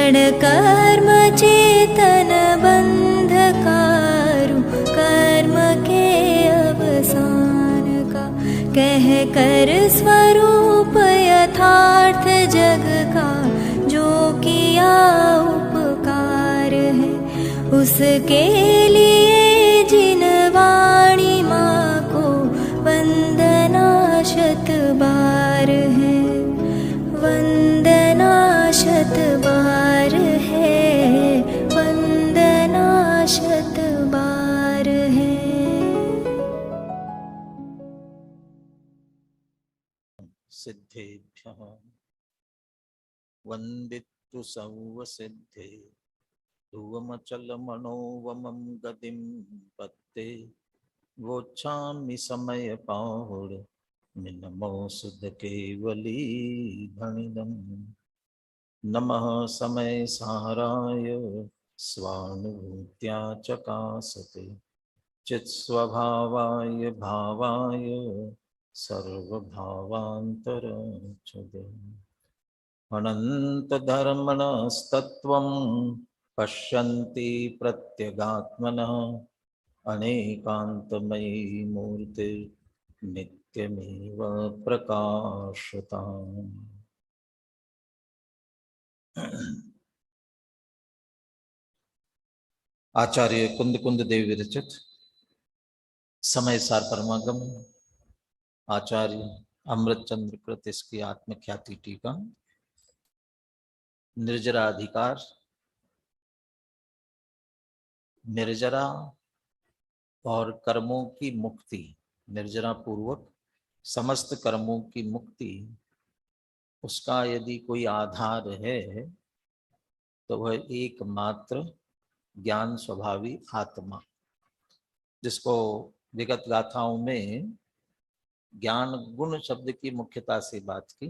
क्षण कर्म चेतन बंधकारु, कर्म के अवसान का कह कर स्वरूप यथार्थ जग का, जो किया उपकार है उसके लिए जिन वाणी माँ को वंदना शत बार है, वंदना शत बार है, वंदना शत बार है। सिद्धेभ्यः वन्दितु सर्वसिद्धे, ध्रुवमचलमनोवमं गतिं पत्ते, वोच्छामि समयपाहुड निनमो सुध केवली धनिदम्। नमः समय साराय स्वानुभूत्या चकासते, चित्स्वभावाय भावाय सर्वभावान्तरच्छुते। अनन्तधर्मणस्तत्त्वं पश्यन्ति प्रत्यगात्मनः, अनेकान्तमयी मूर्तिर्नित्यमेव प्रकाशताम्। आचार्य कुंद कुंद देव विरचित समय सार परमागम, आचार्य अमृतचंद्र कृत इसकी आत्मख्याति टीका। निर्जरा अधिकार, निर्जरा और कर्मों की मुक्ति, निर्जरा पूर्वक समस्त कर्मों की मुक्ति, उसका यदि कोई आधार है तो वह एकमात्र ज्ञान स्वभावी आत्मा, जिसको विगत गाथाओं में ज्ञान गुण शब्द की मुख्यता से बात की।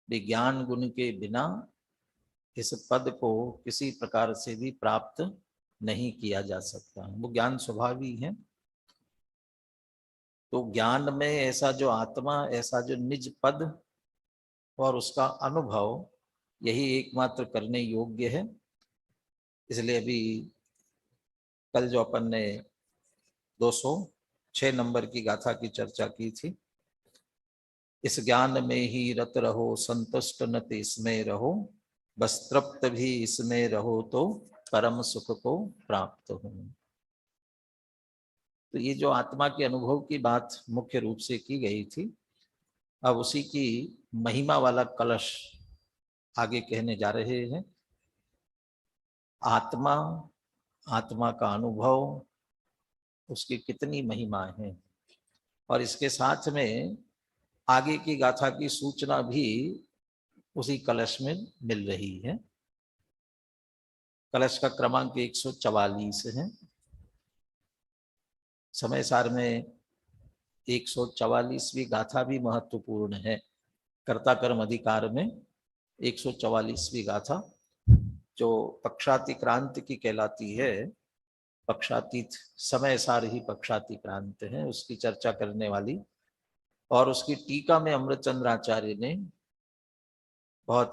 विज्ञान गुण के बिना इस पद को किसी प्रकार से भी प्राप्त नहीं किया जा सकता, वो ज्ञान स्वभावी है। तो ज्ञान में ऐसा जो आत्मा, ऐसा जो निज पद और उसका अनुभव, यही एकमात्र करने योग्य है। इसलिए अभी कल जो अपन ने 206 नंबर की गाथा की चर्चा की थी, इस ज्ञान में ही रत रहो, संतुष्ट न इसमें रहो, बस तृप्त भी इसमें रहो तो परम सुख को प्राप्त हो। तो ये जो आत्मा के अनुभव की बात मुख्य रूप से की गई थी, अब उसी की महिमा वाला कलश आगे कहने जा रहे हैं। आत्मा, आत्मा का अनुभव, उसकी कितनी महिमा है, और इसके साथ में आगे की गाथा की सूचना भी उसी कलश में मिल रही है। कलश का क्रमांक 144 है। समय सार में 144वीं गाथा भी महत्वपूर्ण है। कर्ता कर्म अधिकार में 144वीं गाथा जो पक्षातिक्रांत की कहलाती है, पक्षातीत समय सार ही पक्षातिक्रांत है, उसकी चर्चा करने वाली। और उसकी टीका में अमृतचंद्राचार्य ने बहुत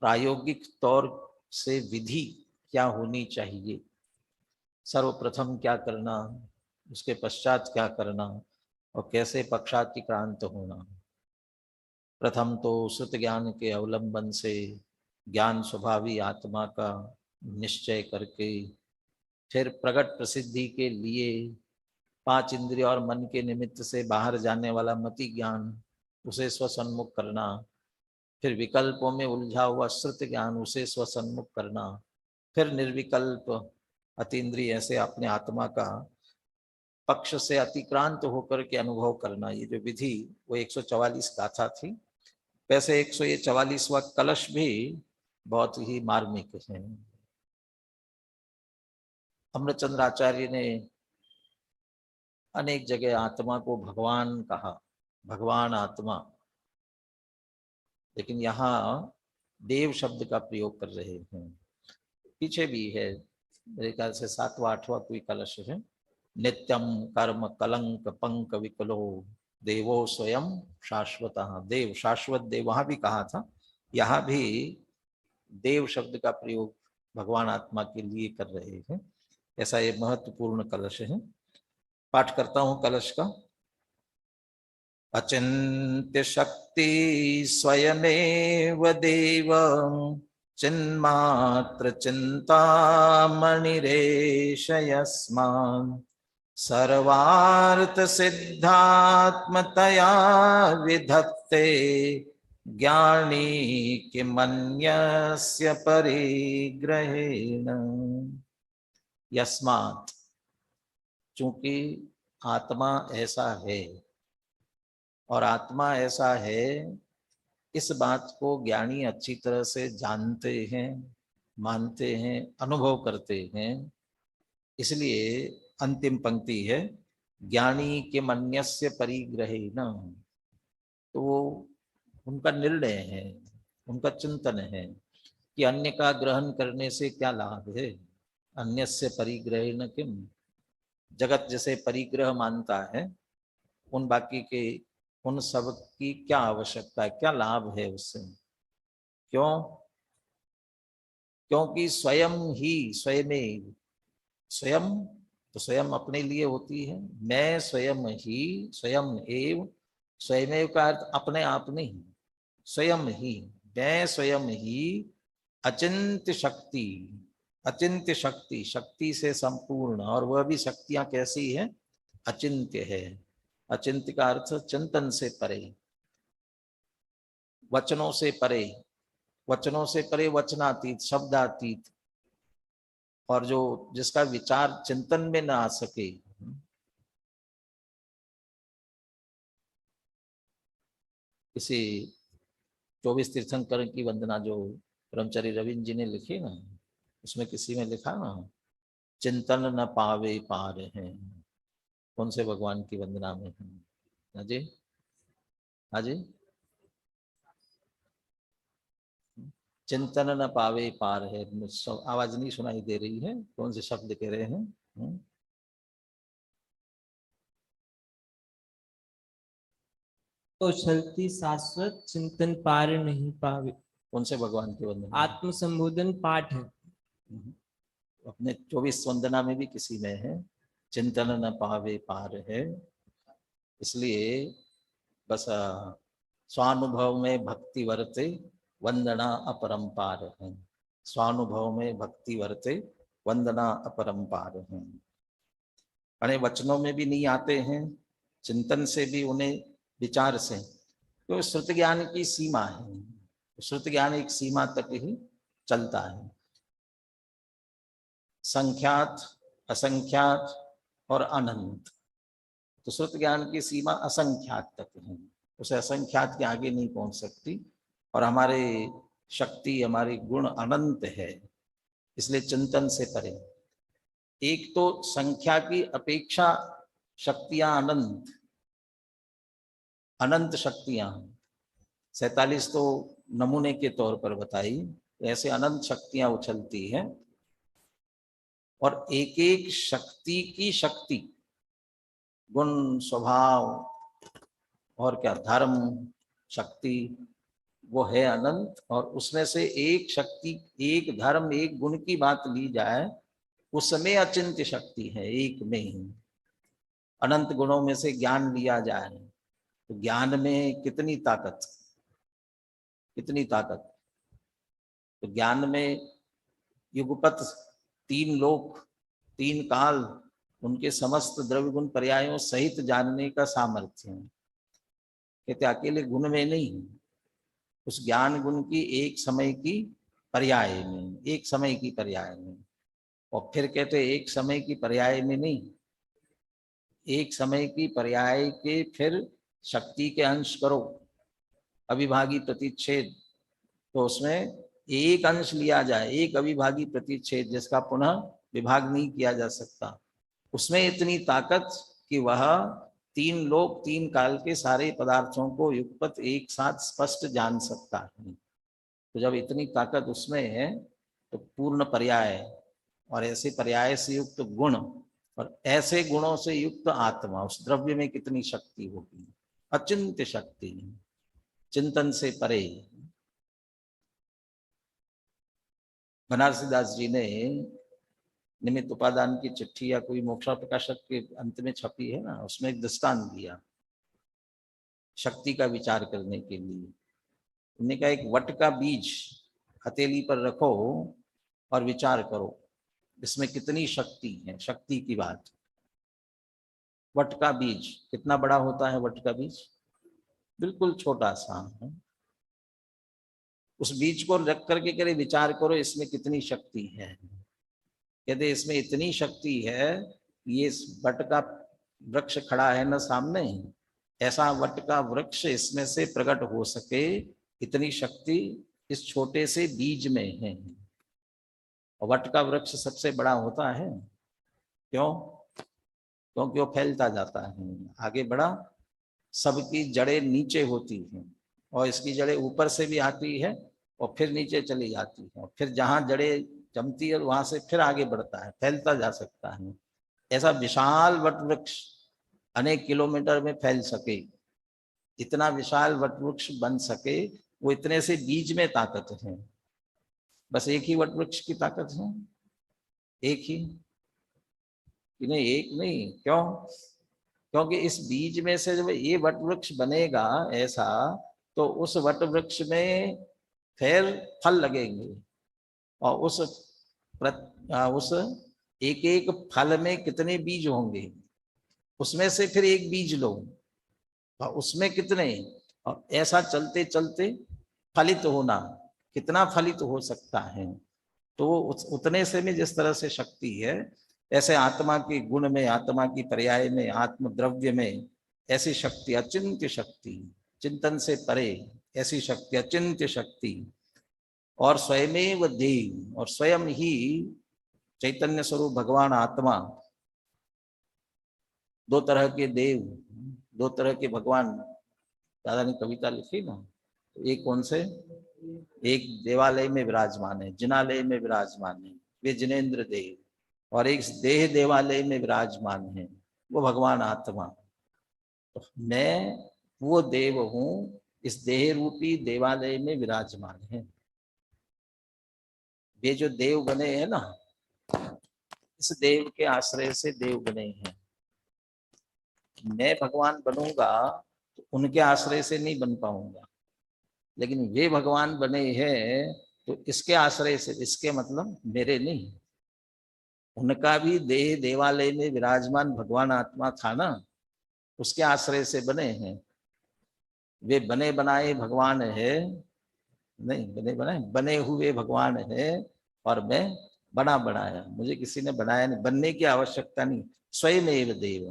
प्रायोगिक तौर से विधि क्या होनी चाहिए, सर्वप्रथम क्या करना, उसके पश्चात क्या करना, और कैसे पक्षातिक्रांत होना। प्रथम तो श्रुत ज्ञान के अवलंबन से ज्ञान स्वभावी आत्मा का निश्चय करके, फिर प्रकट प्रसिद्धि के लिए 5 इंद्रिय और मन के निमित्त से बाहर जाने वाला मति ज्ञान, उसे स्वसन्मुख करना, फिर विकल्पों में उलझा हुआ श्रुत ज्ञान, उसे स्वसन्मुख करना, फिर निर्विकल्प अतीन्द्रिय ऐसे अपने आत्मा का पक्ष से अतिक्रांत होकर के अनुभव करना। ये जो विधि वो 144 गाथा थी। वैसे 144वां कलश भी बहुत ही मार्मिक है। अमृतचंद्राचार्य ने अनेक जगह आत्मा को भगवान कहा, भगवान आत्मा, लेकिन यहाँ देव शब्द का प्रयोग कर रहे हैं। पीछे भी है, मेरे ख्याल से 7वां 8वां कोई कलश है। नित्यम कर्म कलंक पंक विकलो, देवो स्वयं शाश्वत। देव शाश्वत देव वहां भी कहा था, यहाँ भी देव शब्द का प्रयोग भगवान आत्मा के लिए कर रहे हैं। ऐसा ये महत्वपूर्ण कलश है। पाठ करता हूं कलश का। अचिन्त्य शक्ति स्वयमेव देव चिन्मात्र चिन्तामणिरेष यस्मान् सर्वार्थ सिद्धात्मतया विधत्ते ज्ञानी किमन्यस्य परिग्रहेण। यस्मात्, चूंकि आत्मा ऐसा है और आत्मा ऐसा है, इस बात को ज्ञानी अच्छी तरह से जानते हैं, मानते हैं, अनुभव करते हैं। इसलिए अंतिम पंक्ति है ज्ञानी के मन्यस्य परिग्रहेण। तो वो उनका निर्णय है, उनका चिंतन है कि अन्य का ग्रहण करने से क्या लाभ है। अन्यस्य परिग्रहेण किम, जगत जैसे परिग्रह मानता है, उन बाकी के उन सब की क्या आवश्यकता है, क्या लाभ है उससे। क्यों? क्योंकि स्वयं ही स्वयमेव, स्वयं तो स्वयं अपने लिए होती है, मैं स्वयं ही, स्वयं एव, स्वयमेव का अर्थ अपने आप नहीं, स्वयं ही, मैं स्वयं ही अचिंत्य शक्ति, अचिंत्य शक्ति, शक्ति से संपूर्ण, और वह भी शक्तियां कैसी है, अचिंत्य है। अचिंत्य का अर्थ चिंतन से परे, वचनों से परे, वचनों से परे वचनातीत, शब्दातीत, और जो जिसका विचार चिंतन में ना आ सके। किसी 24 तीर्थंकर की वंदना जो ब्रह्मचारी रविंद्र जी ने लिखी ना, उसमें किसी में लिखा ना, चिंतन न पावे पार है। कौन से भगवान की वंदना में है? हाँ जी, हाँ जी, चिंतन न पावे पार है। आवाज नहीं सुनाई दे रही है, कौन से शब्द कह रहे हैं? तो चलती शाश्वत चिंतन पार नहीं पावे। कौन से भगवान की वंदना? आत्म संबोधन पाठ है। अपने 24 वंदना में भी किसी में है, चिंतन न पावे पार है। इसलिए बस स्वानुभव में भक्ति वर्ते वंदना अपरंपार है। स्वानुभव में भक्ति वर्ते वंदना अपरंपार है। अरे वचनों में भी नहीं आते हैं, चिंतन से भी उन्हें, विचार से, तो श्रुत ज्ञान की सीमा है। श्रुत ज्ञान एक सीमा तक ही चलता है। संख्यात, असंख्यात और अनंत। तो श्रुत ज्ञान की सीमा असंख्यात तक है, उसे असंख्यात के आगे नहीं पहुंच सकती। और हमारे शक्ति, हमारे गुण अनंत है, इसलिए चिंतन से परे। एक तो संख्या की अपेक्षा शक्तियां अनंत, अनंत शक्तियां 47 तो नमूने के तौर पर बताई, ऐसे अनंत शक्तियां उछलती हैं। और एक एक शक्ति की शक्ति, गुण, स्वभाव और क्या, धर्म, शक्ति, वो है अनंत। और उसमें से एक शक्ति, एक धर्म, एक गुण की बात ली जाए, उसमें अचिंत्य शक्ति है, एक में ही। अनंत गुणों में से ज्ञान लिया जाए तो ज्ञान में कितनी ताकत, कितनी ताकत। तो ज्ञान में युगपत, 3 लोक, 3 काल, उनके समस्त द्रव्य गुण पर्यायों सहित जानने का सामर्थ्य है। कहते अकेले गुण में नहीं, उस ज्ञान गुण की एक समय की पर्याय में, एक समय की पर्याय में। और फिर कहते एक समय की पर्याय में नहीं, एक समय की पर्याय के फिर शक्ति के अंश करो, अविभागी प्रतिच्छेद, तो उसमें एक अंश लिया जाए, एक अविभागी प्रतिच्छेद जिसका पुनः विभाग नहीं किया जा सकता, उसमें इतनी ताकत कि वह 3 लोक, 3 काल के सारे पदार्थों को युगपत एक साथ स्पष्ट जान सकता है। तो जब इतनी ताकत उसमें है तो पूर्ण पर्याय, और ऐसे पर्याय से युक्त गुण, और ऐसे गुणों से युक्त आत्मा, उस द्रव्य में कितनी शक्ति होगी, अचिंत्य शक्ति, चिंतन से परे। बनारसी दास जी ने निमित्त उपादान की चिट्ठी या कोई मोक्षा प्रकाशक के अंत में छपी है ना, उसमें एक दृष्टांत दिया शक्ति का विचार करने के लिए। उन्होंने कहा एक वट का बीज हथेली पर रखो और विचार करो इसमें कितनी शक्ति है। शक्ति की बात, वट का बीज कितना बड़ा होता है? वट का बीज बिल्कुल छोटा सा है। उस बीज को रख करके करे विचार करो इसमें कितनी शक्ति है। कहते इसमें इतनी शक्ति है, ये वट का वृक्ष खड़ा है ना सामने, ऐसा वट का वृक्ष इसमें से प्रकट हो सके, इतनी शक्ति इस छोटे से बीज में है। और वट का वृक्ष सबसे बड़ा होता है, क्यों? क्योंकि वो फैलता जाता है, आगे बढ़ा, सबकी जड़ें नीचे होती हैं और इसकी जड़ें ऊपर से भी आती है और फिर नीचे चली जाती है, और फिर जहां जड़ें जमती है वहां से फिर आगे बढ़ता है, फैलता जा सकता है। ऐसा विशाल वट वृक्ष अनेक किलोमीटर में फैल सके, इतना विशाल वट वृक्ष बन सके, वो इतने से बीज में ताकत है। बस एक ही वट वृक्ष की ताकत है, एक ही नहीं, एक नहीं। क्यों? क्योंकि इस बीज में से जब ये वट वृक्ष बनेगा ऐसा, तो उस वट वृक्ष में फिर फल लगेंगे और उस एक एक फल में कितने बीज होंगे, उसमें से फिर एक बीज लो और उसमें कितने, और ऐसा चलते चलते फलित होना, कितना फलित हो सकता है। तो उतने से में जिस तरह से शक्ति है, ऐसे आत्मा के गुण में, आत्मा की पर्याय में, आत्म द्रव्य में ऐसी शक्ति, अचिंत्य शक्ति, चिंतन से परे ऐसी शक्ति, अचिंत्य शक्ति। और स्वयमेव देव, और स्वयं ही चैतन्य स्वरूप भगवान आत्मा। दो तरह के देव, दो तरह के भगवान दादा ने कविता लिखी ना, एक कौन से? एक देवालय में विराजमान है, जिनालय में विराजमान है, वे जिनेन्द्र देव, और एक देह देवालय में विराजमान है, वो भगवान आत्मा। तो मैं वो देव हूं, इस देह रूपी देवालय में विराजमान है। ये जो देव बने हैं ना, इस देव के आश्रय से देव बने हैं। मैं भगवान बनूंगा तो उनके आश्रय से नहीं बन पाऊंगा, लेकिन वे भगवान बने हैं तो इसके आश्रय से, इसके मतलब मेरे नहीं, उनका भी देह देवालय में विराजमान भगवान आत्मा था ना, उसके आश्रय से बने हैं। वे बने बनाए भगवान है नहीं, बने बनाए बने हुए भगवान है, और मैं बना बनाया, मुझे किसी ने बनाया नहीं, बनने की आवश्यकता नहीं। स्वयं एव देव,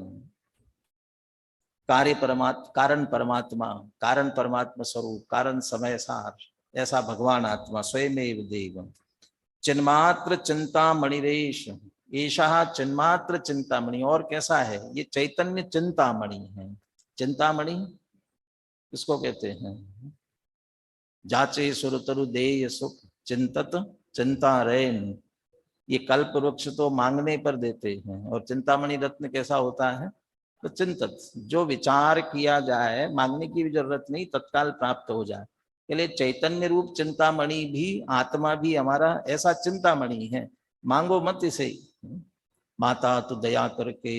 कारण परमात्मा, कारण परमात्मा स्वरूप, कारण समय सार, ऐसा भगवान आत्मा स्वयं एव देव। चिन्मात्र चिंतामणिरेश, ऐसा चिन्मात्र चिंतामणि। और कैसा है ये? चैतन्य चिंतामणि है। चिंतामणि किसको कहते हैं? जाचे सुरतरु देय सुख चिंतत चिंता रैन। ये कल्प वृक्ष तो मांगने पर देते हैं, और चिंतामणि रत्न कैसा होता है? तो चिंतत, जो विचार किया जाए, मांगने की भी जरूरत नहीं, तत्काल प्राप्त हो जाए। इसलिए चैतन्य रूप चिंतामणि भी, आत्मा भी हमारा ऐसा चिंतामणि है, मांगो मत इसे। माता तो दया करके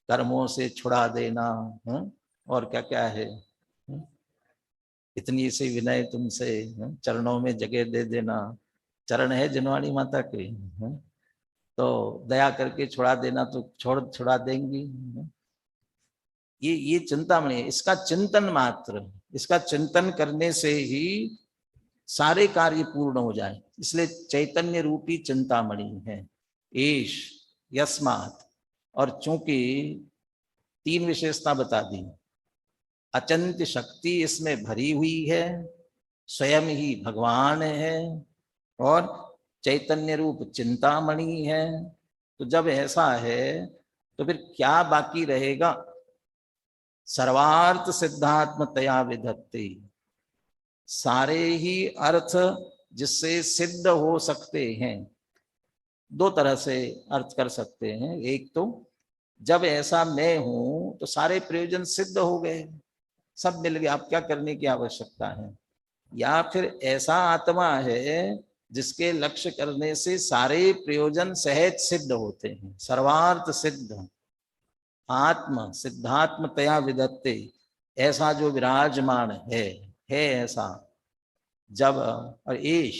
कर्मों से छुड़ा देना, और क्या क्या है, इतनी सी विनय तुमसे, चरणों में जगह दे देना। चरण है जिनवाणी माता के, तो दया करके छुड़ा देना तो छुड़ा देंगी। ये चिंतामणि है, इसका चिंतन मात्र, इसका चिंतन करने से ही सारे कार्य पूर्ण हो जाए, इसलिए चैतन्य रूपी चिंतामणि है। ईश, यस्मात्, और चूंकि तीन विशेषता बता दी, अचिंत्य शक्ति इसमें भरी हुई है, स्वयं ही भगवान है, और चैतन्य रूप चिंतामणि है। तो जब ऐसा है तो फिर क्या बाकी रहेगा? सर्वार्थ सिद्धात्मतया विधत्ते, सारे ही अर्थ जिससे सिद्ध हो सकते हैं। दो तरह से अर्थ कर सकते हैं। एक तो जब ऐसा मैं हूं तो सारे प्रयोजन सिद्ध हो गए, सब मिल गया, अब क्या करने की आवश्यकता है। या फिर ऐसा आत्मा है जिसके लक्ष्य करने से सारे प्रयोजन सहज सिद्ध होते हैं, सर्वार्थ सिद्ध, आत्म सिद्धात्मतया विदत्ते, ऐसा जो विराजमान है ऐसा। जब, और एश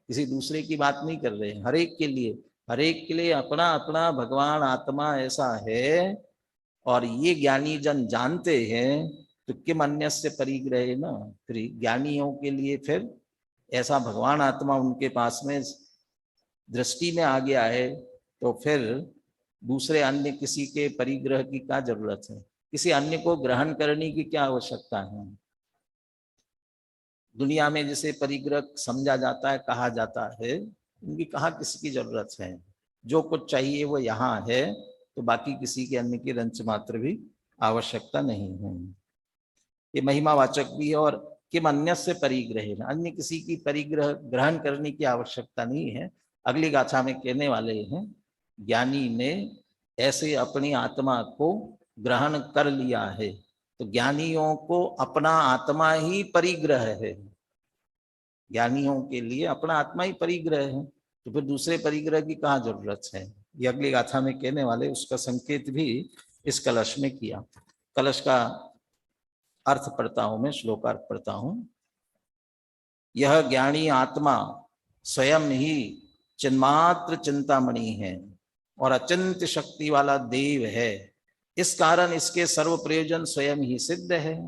किसी दूसरे की बात नहीं कर रहे हैं, हर एक के लिए अपना अपना भगवान आत्मा ऐसा है। और ये ज्ञानी जन जानते हैं तो किम अन्यस्य परिग्रहे ना, फिर ज्ञानियों के लिए फिर ऐसा भगवान आत्मा उनके पास में दृष्टि में आ गया है, तो फिर दूसरे अन्य किसी के परिग्रह की क्या जरूरत है, किसी अन्य को ग्रहण करने की क्या आवश्यकता है। दुनिया में जिसे परिग्रह समझा जाता है, कहा जाता है, उनकी कहाँ किसी की जरूरत है। जो कुछ चाहिए वो यहाँ है, तो बाकी किसी के अन्य की रंच मात्र भी आवश्यकता नहीं है। ये महिमावाचक भी है। और किम अन्य से परिग्रह, अन्य किसी की परिग्रह ग्रहण करने की आवश्यकता नहीं है। अगली गाथा में कहने वाले हैं, ज्ञानी ने ऐसे अपनी आत्मा को ग्रहण कर लिया है, तो ज्ञानियों को अपना आत्मा ही परिग्रह है। ज्ञानियों के लिए अपना आत्मा ही परिग्रह है, तो फिर दूसरे परिग्रह की कहाँ जरूरत है। ये अगली गाथा में कहने वाले, उसका संकेत भी इस कलश में किया। कलश का अर्थ पढ़ता हूं मैं, श्लोकार्थ पढ़ता हूं। यह ज्ञानी आत्मा स्वयं ही चिन्मात्र चिंतामणि है और अचिंत्य शक्ति वाला देव है। इस कारण इसके सर्व प्रयोजन स्वयं ही सिद्ध है।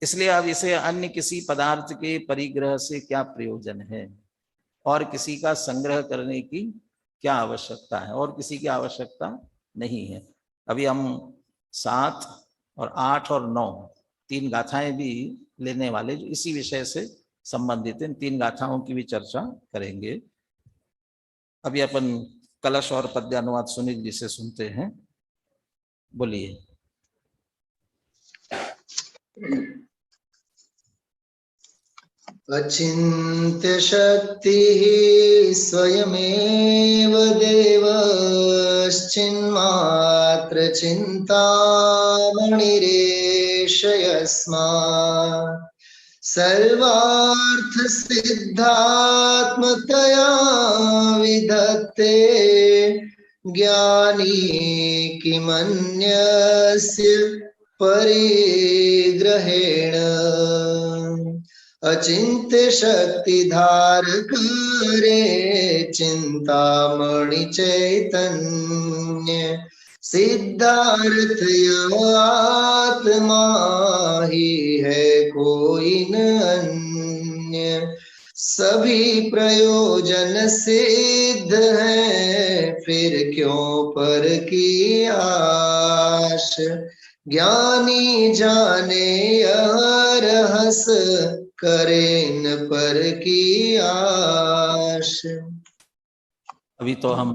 इसलिए अब इसे अन्य किसी पदार्थ के परिग्रह से क्या प्रयोजन है, और किसी का संग्रह करने की क्या आवश्यकता है, और किसी की आवश्यकता नहीं है। अभी हम 7 और 8 और 9 तीन गाथाएं भी लेने वाले, जो इसी विषय से संबंधित इन 3 गाथाओं की भी चर्चा करेंगे। अभी अपन कलश और पद्यानुवाद सुनील जी से सुनते हैं। बोलिए। अचिन्त्य शक्ति स्वयमेव देवश्चिन्मात्र चिन्तामणिरेष यस्मात् सर्वार्थ सिद्धात्मतया विधत्ते ज्ञानी किमन्यस्य परिग्रहेण अचिन्त्य शक्ति धारक रे चिंतामणि चैतन्य सिद्धार्थ आत्मा ही है कोई न अन्य। सभी प्रयोजन सिद्ध है फिर क्यों पर की आश। ज्ञानी जाने यह रहस करे न पर की आश। अभी तो हम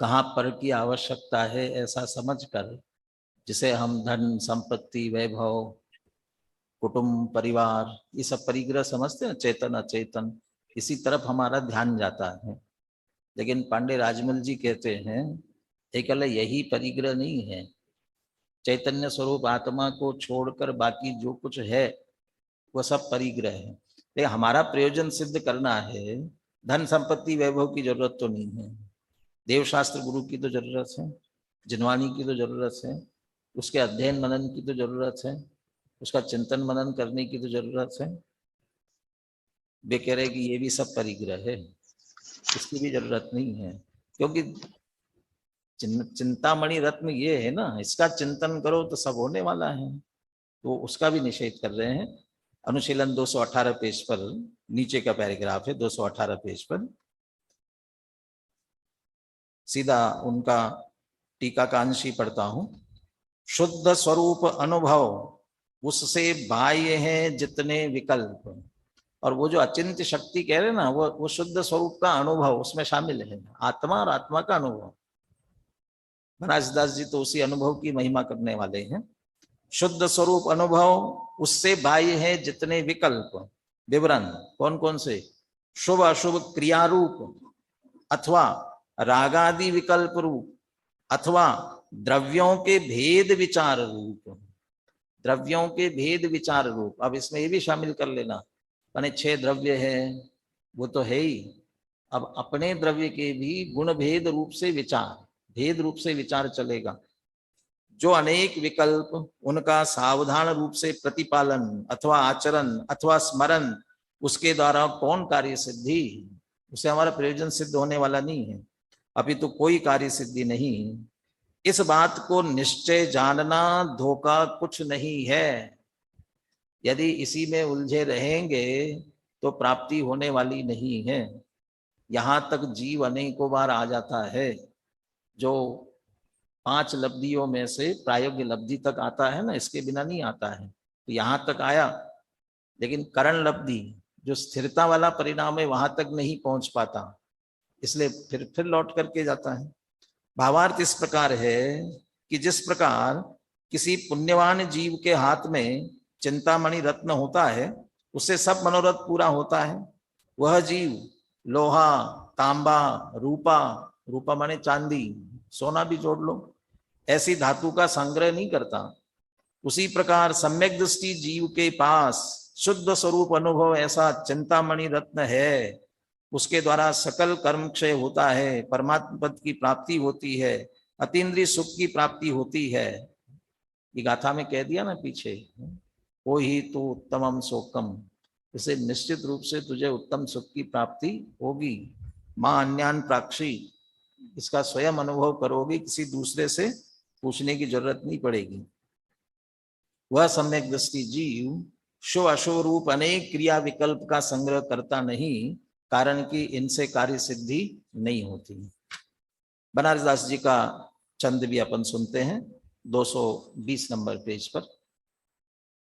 कहाँ पर की आवश्यकता है ऐसा समझकर, जिसे हम धन संपत्ति वैभव कुटुंब परिवार ये सब परिग्रह समझते हैं, चेतन अचेतन, इसी तरफ हमारा ध्यान जाता है। लेकिन पांडे राजमल जी कहते हैं एकल यही परिग्रह नहीं है। चैतन्य स्वरूप आत्मा को छोड़कर बाकी जो कुछ है वह सब परिग्रह है। लेकिन हमारा प्रयोजन सिद्ध करना है, धन संपत्ति वैभव की जरूरत तो नहीं है। देवशास्त्र गुरु की तो जरूरत है, जिनवाणी की तो जरूरत है, उसके अध्ययन मनन की तो जरूरत है, उसका चिंतन मनन करने की तो जरूरत है। वे कह रहे कि ये भी सब परिग्रह है, इसकी भी जरूरत नहीं है। क्योंकि चिंतामणि रत्न ये है ना, इसका चिंतन करो तो सब होने वाला है, तो उसका भी निषेध कर रहे हैं। अनुशीलन 218 पेज पर नीचे का पैराग्राफ है, 218 पेज पर सीधा उनका टीका का अंश ही पढ़ता हूं। शुद्ध स्वरूप अनुभव उससे बाह्य है जितने विकल्प। और वो जो अचिंत्य शक्ति कह रहे ना, वो शुद्ध स्वरूप का अनुभव उसमें शामिल है, आत्मा और आत्मा का अनुभव। महाराजदास जी तो उसी अनुभव की महिमा करने वाले हैं। शुद्ध स्वरूप अनुभव उससे बाह्य है जितने विकल्प, विवरण कौन कौन से, शुभ अशुभ क्रिया रूप अथवा रागादि विकल्प रूप अथवा द्रव्यों के भेद विचार रूप। द्रव्यों के भेद विचार रूप, अब इसमें ये भी शामिल कर लेना, माने 6 द्रव्य है, वो तो है ही। अब अपने द्रव्य के भी गुण भेद रूप से विचार, भेद रूप से विचार चलेगा। जो अनेक विकल्प, उनका सावधान रूप से प्रतिपालन अथवा आचरण अथवा स्मरण, उसके द्वारा कौन कार्य सिद्धि, उसे हमारा प्रयोजन सिद्ध होने वाला नहीं है, अभी तो कोई कार्य सिद्धि नहीं। इस बात को निश्चय जानना धोखा कुछ नहीं है। यदि इसी में उलझे रहेंगे तो प्राप्ति होने वाली नहीं है। यहां तक जीव अनेकों बार आ जाता है, जो 5 लब्धियों में से प्रायोग्य लब्धि तक आता है ना, इसके बिना नहीं आता है। तो यहां तक आया, लेकिन करण लब्धि जो स्थिरता वाला परिणाम है वहां तक नहीं पहुंच पाता, इसलिए फिर लौट करके जाता है। भावार्थ इस प्रकार है कि जिस प्रकार किसी पुण्यवान जीव के हाथ में चिंतामणि रत्न होता है, उससे सब मनोरथ पूरा होता है। वह जीव लोहा, तांबा, रूपा, रूपा माने चांदी, सोना भी जोड़ लो, ऐसी धातु का संग्रह नहीं करता। उसी प्रकार सम्यक दृष्टि जीव के पास शुद्ध स्वरूप अनुभव ऐसा चिंतामणि रत्न है, उसके द्वारा सकल कर्म क्षय होता है, परमात्मा पद की प्राप्ति होती है, अतीन्द्रिय सुख की प्राप्ति होती है। ये गाथा में कह दिया ना पीछे, वो ही तो उत्तमम सोकम, इसे निश्चित रूप से तुझे उत्तम सुख की प्राप्ति होगी। मां अन्यान प्राक्षी, इसका स्वयं अनुभव करोगे, किसी दूसरे से पूछने की जरूरत नहीं पड़ेगी। वह सम्यक दृष्टि जीव शो अशो रूप अनेक क्रिया विकल्प का संग्रह करता नहीं, कारण कि इनसे कार्य सिद्धि नहीं होती। बनारस दास जी का चंद भी अपन सुनते हैं 220 नंबर पेज पर।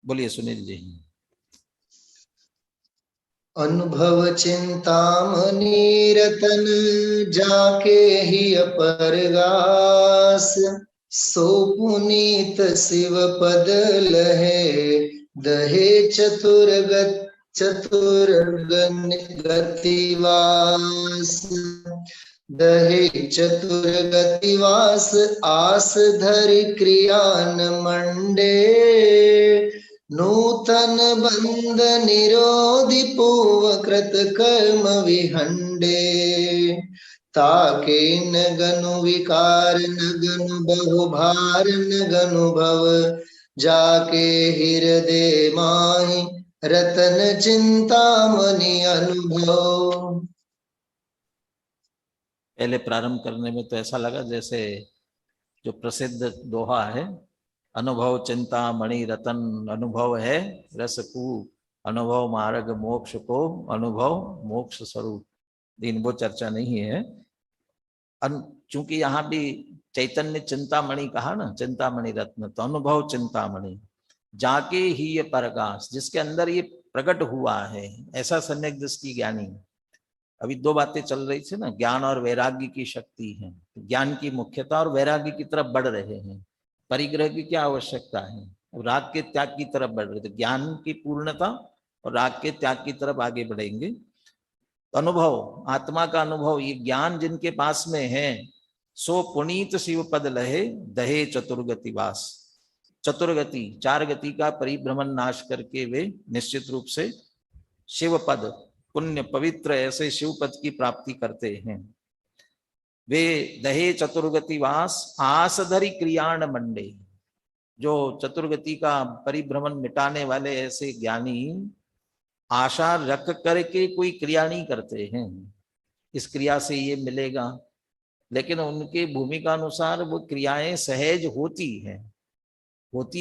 बोलिए सुनील जी। अनुभव चिंतामणि रतन जाके ही अपरगास, सो पुनीत शिव पद लहे दहे गतिवास। दहे चतुर्गतिवास आस धरि क्रियान मंडे, नूतन बंध निरोधि पूर्व कृत कर्म विहंडे। ताके न गनु विकार न गनु बहु भार न गनु भव, जाके हृदय माहि रतन चिंतामणि अनुभव। पहले प्रारंभ करने में तो ऐसा लगा जैसे जो प्रसिद्ध दोहा है, अनुभव चिंतामणि रतन, अनुभव है रसकू, अनुभव मार्ग मोक्ष को, अनुभव मोक्ष स्वरूप। दिन वो चर्चा नहीं है। चूंकि यहाँ भी चैतन्य चिंतामणि कहा ना, चिंतामणि रत्न, तो अनुभव चिंतामणि जाके ही ये परगास, जिसके अंदर ये प्रकट हुआ है, ऐसा सम्यक दृष्टि ज्ञानी। अभी 2 बातें चल रही थी ना, ज्ञान और वैराग्य की शक्ति है। ज्ञान की मुख्यता और वैराग्य की तरफ बढ़ रहे हैं। परिग्रह की क्या आवश्यकता है, राग के त्याग की तरफ बढ़ रहे, तो ज्ञान की पूर्णता और राग के त्याग की तरफ आगे बढ़ेंगे। तो अनुभव, आत्मा का अनुभव, ये ज्ञान जिनके पास में है, सो पुनीत शिव पद लहे दहे चतुर्गति वास। चतुर्गति, 4 गति का परिभ्रमण नाश करके वे निश्चित रूप से शिव पद, पुण्य पवित्र ऐसे शिव पद की प्राप्ति करते हैं। वे दहे चतुर्गति वास आस धरि क्रियाण मंडे, जो चतुर्गति का परिभ्रमण मिटाने वाले ऐसे ज्ञानी आशा रख करके कोई क्रिया नहीं करते हैं, इस क्रिया से ये मिलेगा, लेकिन उनके भूमिका अनुसार वो क्रियाएं सहज होती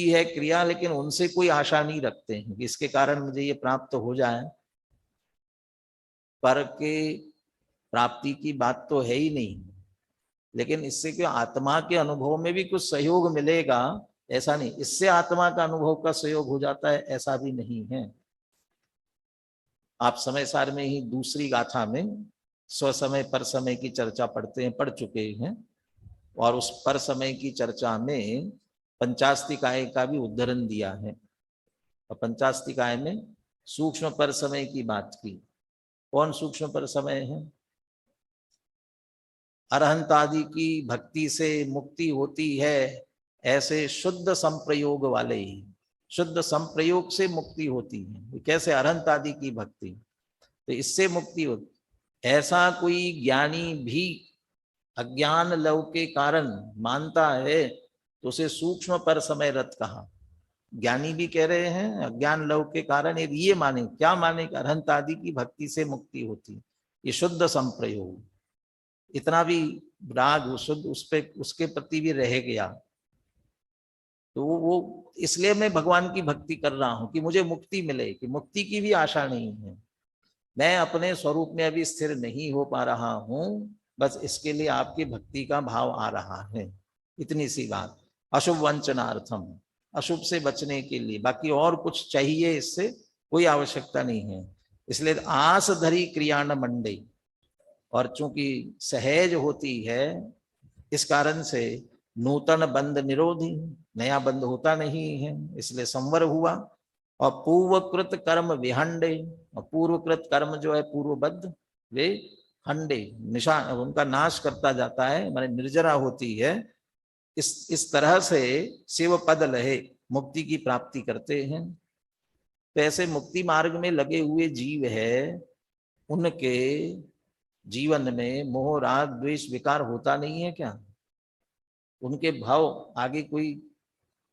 है क्रिया, लेकिन उनसे कोई आशा नहीं रखते हैं कि इसके कारण मुझे ये प्राप्त हो जाए। पर के प्राप्ति की बात तो है ही नहीं, लेकिन इससे क्या आत्मा के अनुभव में भी कुछ सहयोग मिलेगा, ऐसा नहीं। इससे आत्मा का अनुभव का सहयोग हो जाता है, ऐसा भी नहीं है। आप समय सार में ही दूसरी गाथा में स्वसमय पर समय की चर्चा पढ़ चुके हैं, और उस पर समय की चर्चा में पंचास्तिकाय का भी उद्धरण दिया है। और पंचास्तिकाय में सूक्ष्म पर समय की बात की। कौन सूक्ष्म पर समय है? अरहंत आदि की भक्ति से मुक्ति होती है, ऐसे शुद्ध संप्रयोग वाले ही, शुद्ध संप्रयोग से मुक्ति होती है। कैसे? अरहंत आदि की भक्ति। तो इससे मुक्ति होती। ऐसा कोई ज्ञानी भी अज्ञान लव के कारण मानता है तो उसे सूक्ष्म पर समय रत कहा। ज्ञानी भी कह रहे हैं अज्ञान लव के कारण ये माने, क्या माने, अरहंत आदि की भक्ति से मुक्ति होती। ये शुद्ध संप्रयोग, इतना भी राग शुद्ध उस पे उसके प्रति भी रह गया। तो वो इसलिए मैं भगवान की भक्ति कर रहा हूं कि मुझे मुक्ति मिले, कि मुक्ति की भी आशा नहीं है। मैं अपने स्वरूप में अभी स्थिर नहीं हो पा रहा हूं, बस इसके लिए आपकी भक्ति का भाव आ रहा है, इतनी सी बात। अशुभ वंचनार्थम, अशुभ से बचने के लिए, बाकी और कुछ चाहिए इससे कोई आवश्यकता नहीं है। इसलिए आस धरी क्रिया न मंडे, और चूंकि सहज होती है इस कारण से नूतन बंध निरोधी, नया बंध होता नहीं है, इसलिए संवर हुआ। और पूर्वकृत कर्म विहंडे, और पूर्वकृत कर्म जो है पूर्वबद्ध वे हंडे निशान उनका नाश करता जाता है, माने निर्जरा होती है। इस तरह से शिव पद लहे मुक्ति की प्राप्ति करते हैं। तो ऐसे मुक्ति मार्ग में लगे हुए जीव है, उनके जीवन में मोह राग द्वेष विकार होता नहीं है क्या? उनके भाव आगे कोई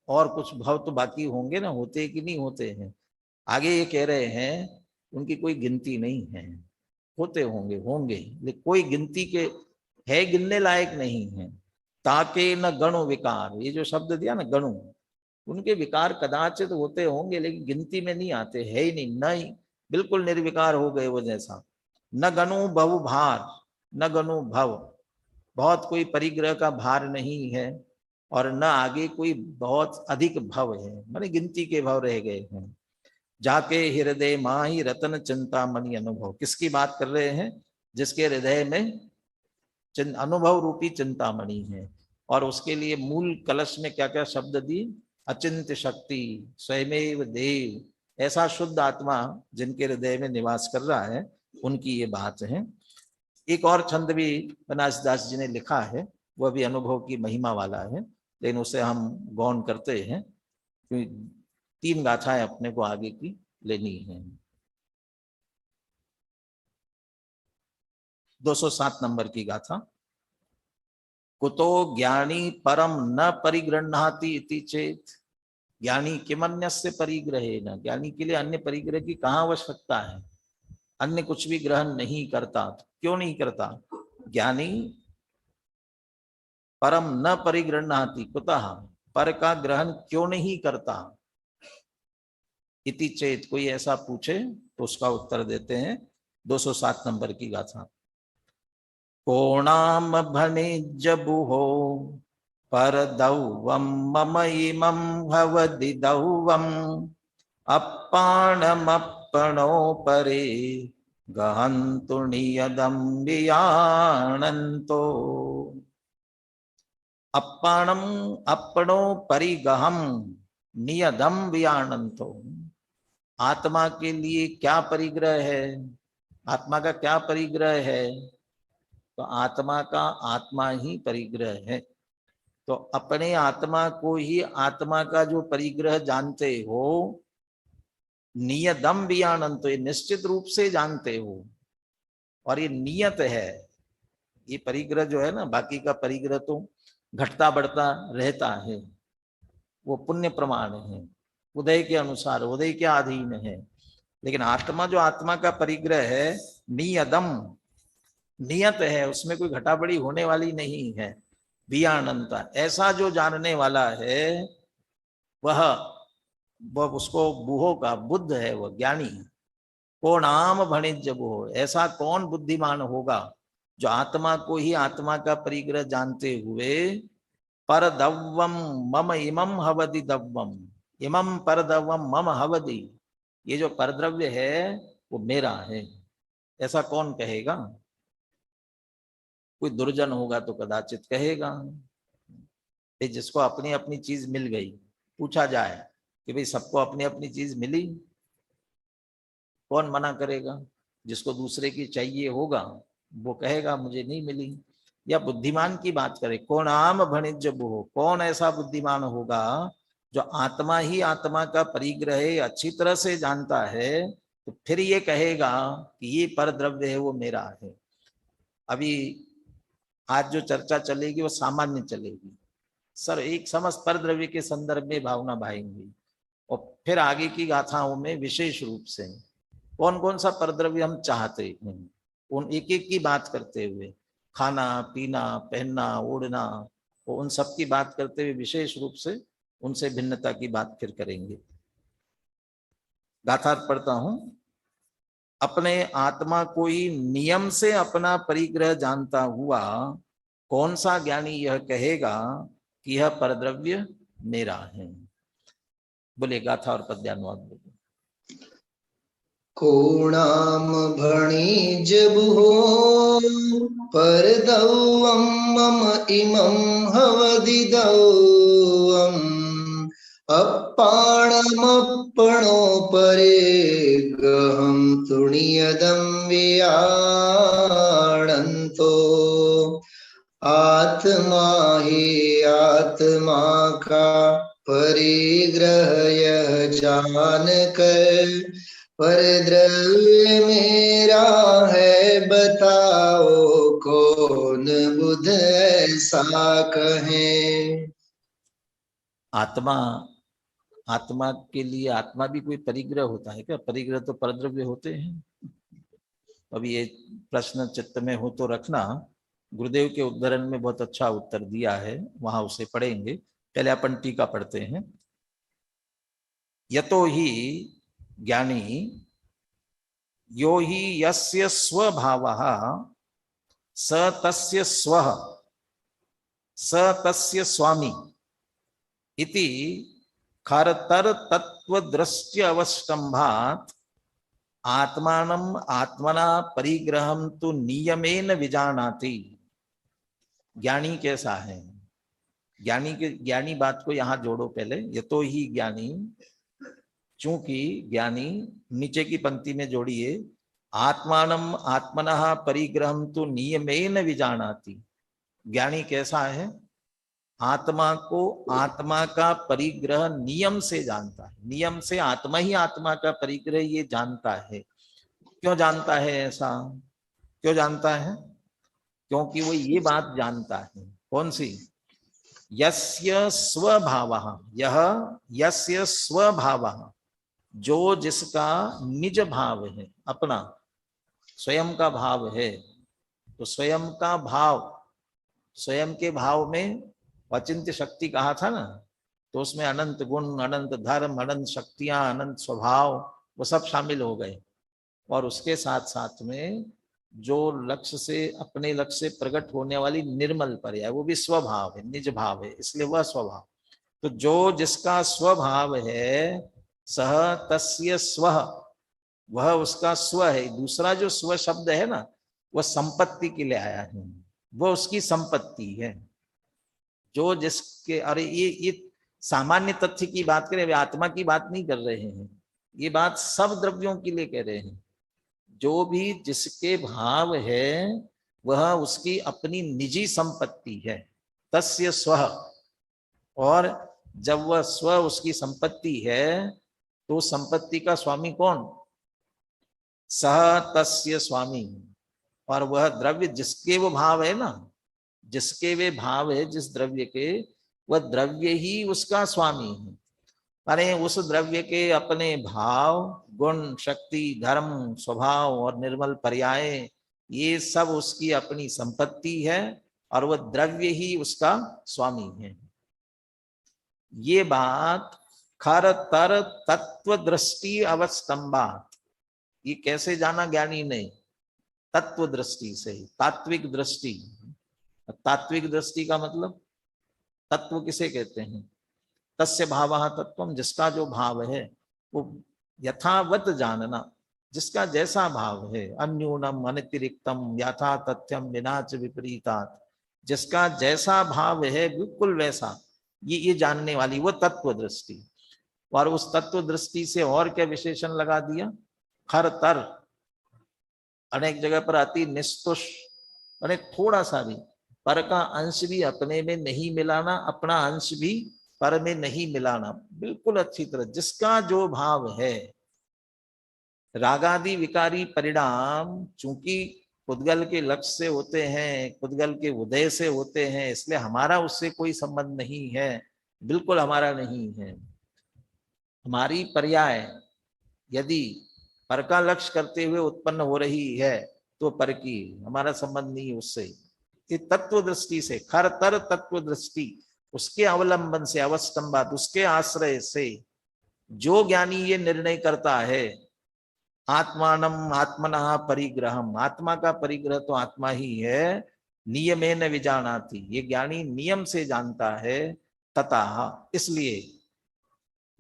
और कुछ भाव तो बाकी होंगे ना, होते कि नहीं होते हैं? आगे ये कह रहे हैं उनकी कोई गिनती नहीं है, होते होंगे लेकिन कोई गिनती के है, गिनने लायक नहीं है। ताके न गणु विकार, ये जो शब्द दिया ना गणु, उनके विकार कदाचित होते होंगे लेकिन गिनती में नहीं आते, है ही नहीं, बिल्कुल निर्विकार हो गए वो जैसा। न गणु भव भार, न गणु भव, बहुत कोई परिग्रह का भार नहीं है, और न आगे कोई बहुत अधिक भव है, माने गिनती के भव रह गए हैं। जाके हृदय माही रतन चिंता मणि अनुभव, किसकी बात कर रहे हैं? जिसके हृदय में अनुभव रूपी चिंतामणि है। और उसके लिए मूल कलश में क्या क्या शब्द दिए? अचिंत्य शक्ति, स्वयमेव देव, ऐसा शुद्ध आत्मा जिनके हृदय में निवास कर रहा है, उनकी ये बात है। एक और छंद भी बनारस दास जी ने लिखा है, वह भी अनुभव की महिमा वाला है, लेकिन उसे हम गौन करते हैं क्योंकि 3 गाथाएं अपने को आगे की लेनी है। 207 नंबर की गाथा। कुतो ज्ञानी परम न परिगृह्णाति इति चेत, ज्ञानी किमन्यस्य परिग्रहेण, ज्ञानी के लिए अन्य परिग्रह की कहाँ आवश्यकता है? अन्य कुछ भी ग्रहण नहीं करता। क्यों नहीं करता? ज्ञानी परम न परिगृह्णाति, कुतः, पर का ग्रहण क्यों नहीं करता? इति चेत, कोई ऐसा पूछे तो उसका उत्तर देते हैं 207 नंबर की गाथा। कोणाम भणिजबुहो परदौवं मम इमं भवदि दौवं अप्पाणमप्पणो परे गहन्तु नियदं वियाणन्तो। अप्पाणम अपणो परिगहम नियदम वियाणन्तो, आत्मा के लिए क्या परिग्रह है? आत्मा का क्या परिग्रह है? तो आत्मा का आत्मा ही परिग्रह है। तो अपने आत्मा को ही आत्मा का जो परिग्रह जानते हो, नियदम वियाणन्तो, तो ये निश्चित रूप से जानते हो, और ये नियत है। ये परिग्रह जो है ना, बाकी का परिग्रह तो घटता बढ़ता रहता है, वो पुण्य प्रमाण है, उदय के अनुसार, उदय के अधीन है। लेकिन आत्मा जो आत्मा का परिग्रह है, नियदम, नियत है, उसमें कोई घटाबड़ी होने वाली नहीं है। वियाणंता, ऐसा जो जानने वाला है वह उसको बुहो का बुद्ध है, वह ज्ञानी। को नाम भणिज बुहो, ऐसा कौन बुद्धिमान होगा जो आत्मा को ही आत्मा का परिग्रह जानते हुए परदव्वम मम इमम हवदि दव्वम, इमम परदव्वम मम हवदि, ये जो परद्रव्य है वो मेरा है, ऐसा कौन कहेगा? कोई दुर्जन होगा तो कदाचित कहेगा। जिसको अपनी अपनी चीज मिल गई, पूछा जाए कि भाई सबको अपनी अपनी चीज मिली, कौन मना करेगा? जिसको दूसरे की चाहिए होगा वो कहेगा मुझे नहीं मिली। या बुद्धिमान की बात करें, कौन आम भणिज बुहो, कौन ऐसा बुद्धिमान होगा जो आत्मा ही आत्मा का परिग्रह अच्छी तरह से जानता है, तो फिर ये कहेगा कि ये पर द्रव्य है वो मेरा है। अभी आज जो चर्चा चलेगी वो सामान्य चलेगी, सर एक समस्त पर द्रव्य के संदर्भ में भावना भाएंगी, और फिर आगे की गाथाओं में विशेष रूप से कौन कौन सा पर द्रव्य हम चाहते हैं उन एक एक की बात करते हुए, खाना पीना पहनना ओढ़ना, वो उन सब की बात करते हुए विशेष रूप से उनसे भिन्नता की बात फिर करेंगे। गाथा पढ़ता हूं। अपने आत्मा को ही नियम से अपना परिग्रह जानता हुआ कौन सा ज्ञानी यह कहेगा कि यह परद्रव्य मेरा है। बोले गाथा और पद्यानुवाद बोले। कोणाम भणी जबुहो परदौवम मम इमं हवदिदौवम अप्पाणमप्पणो परे गहं तुणियदं वियाणन्तो आत्मा ही आत्मा का परिग्रह यह जान कर पर द्रव्य मेरा है बताओ कौन बुध ऐसा कहे। आत्मा, आत्मा के लिए आत्मा भी कोई परिग्रह होता है क्या? परिग्रह तो परद्रव्य होते हैं। अभी ये प्रश्न चित्त में हो तो रखना, गुरुदेव के उद्धरण में बहुत अच्छा उत्तर दिया है, वहां उसे पढ़ेंगे। पहले अपन टीका पढ़ते हैं। यतो ही ज्ञानी यो ही यस्य स्वभावः स तस्य स्वः स तस्य स्वामी इति खरतर तत्वदृष्ट्य अवष्टंभात आत्मानम आत्मना परिग्रहम तो नियमेन विजानाति। ज्ञानी कैसा है? ज्ञानी बात को यहां जोड़ो पहले। यतो ही ज्ञानी, चूंकि ज्ञानी, नीचे की पंक्ति में जोड़िए, आत्मानम आत्मनः परिग्रहम तो नियमेन विजानाति। ज्ञानी कैसा है? आत्मा को आत्मा का परिग्रह नियम से जानता है। नियम से आत्मा ही आत्मा का परिग्रह ये जानता है। क्यों जानता है ऐसा? क्यों जानता है? क्योंकि वो ये बात जानता है। कौन सी? यस्य स्वभावः, यह यस्य स्वभावः, जो जिसका निज भाव है, अपना स्वयं का भाव है। तो स्वयं का भाव, स्वयं के भाव में अचिंत्य शक्ति कहा था ना, तो उसमें अनंत गुण, अनंत धर्म, अनंत शक्तियां, अनंत स्वभाव, वो सब शामिल हो गए। और उसके साथ साथ में जो लक्ष्य से, अपने लक्ष्य से प्रकट होने वाली निर्मल पर्याय, वो भी स्वभाव है, निज भाव है, इसलिए वह स्वभाव। तो जो जिसका स्वभाव है, सह तस्य स्वः, वह उसका स्व है। दूसरा जो स्व शब्द है ना, वह संपत्ति के लिए आया है, वह उसकी संपत्ति है। जो जिसके, अरे ये सामान्य तथ्य की बात करें, वे आत्मा की बात नहीं कर रहे हैं, ये बात सब द्रव्यों के लिए कह रहे हैं। जो भी जिसके भाव है वह उसकी अपनी निजी संपत्ति है, तस्य स्वः। और जब वह स्व उसकी संपत्ति है, तो संपत्ति का स्वामी कौन? सह तस्य स्वामी। और वह द्रव्य जिसके वो भाव है ना, जिसके वे भाव है, जिस द्रव्य के, वह द्रव्य ही उसका स्वामी है। अरे उस द्रव्य के अपने भाव, गुण, शक्ति, धर्म, स्वभाव और निर्मल पर्याय, ये सब उसकी अपनी संपत्ति है, और वह द्रव्य ही उसका स्वामी है। ये बात खर तर तत्व दृष्टि अवस्तंभात, ये कैसे जाना ज्ञानी ने? तत्व दृष्टि से, तात्विक दृष्टि। तात्विक दृष्टि का मतलब, तत्व किसे कहते हैं? तस्य भावः तत्वम, जिसका जो भाव है वो यथावत जानना, जिसका जैसा भाव है। अन्यूनम अनतिरिक्तम यथा तथ्यम विनाच विपरीतात्, जिसका जैसा भाव है बिल्कुल वैसा, ये जानने वाली वो तत्व दृष्टि। और उस तत्व दृष्टि से और क्या विशेषण लगा दिया? खर तर, अनेक जगह पर आती निस्तुष, अनेक थोड़ा सा भी, पर का अंश भी अपने में नहीं मिलाना, अपना अंश भी पर में नहीं मिलाना, बिल्कुल अच्छी तरह जिसका जो भाव है रागादि विकारी परिणाम चूंकि पुद्गल के लक्ष्य से होते हैं, पुद्गल के उदय से होते हैं, इसलिए हमारा उससे कोई संबंध नहीं है, बिल्कुल हमारा नहीं है। हमारी पर्याय यदि पर का लक्ष्य करते हुए उत्पन्न हो रही है तो पर की, हमारा संबंध नहीं उससे। ये तत्व दृष्टि से, खरतर तत्व दृष्टि, उसके अवलंबन से, अवस्तंभात, उसके आश्रय से जो ज्ञानी ये निर्णय करता है, आत्मानम आत्मनः परिग्रहम, आत्मा का परिग्रह तो आत्मा ही है, नियमेन विजानाति, ये ज्ञानी नियम से जानता है। तथा इसलिए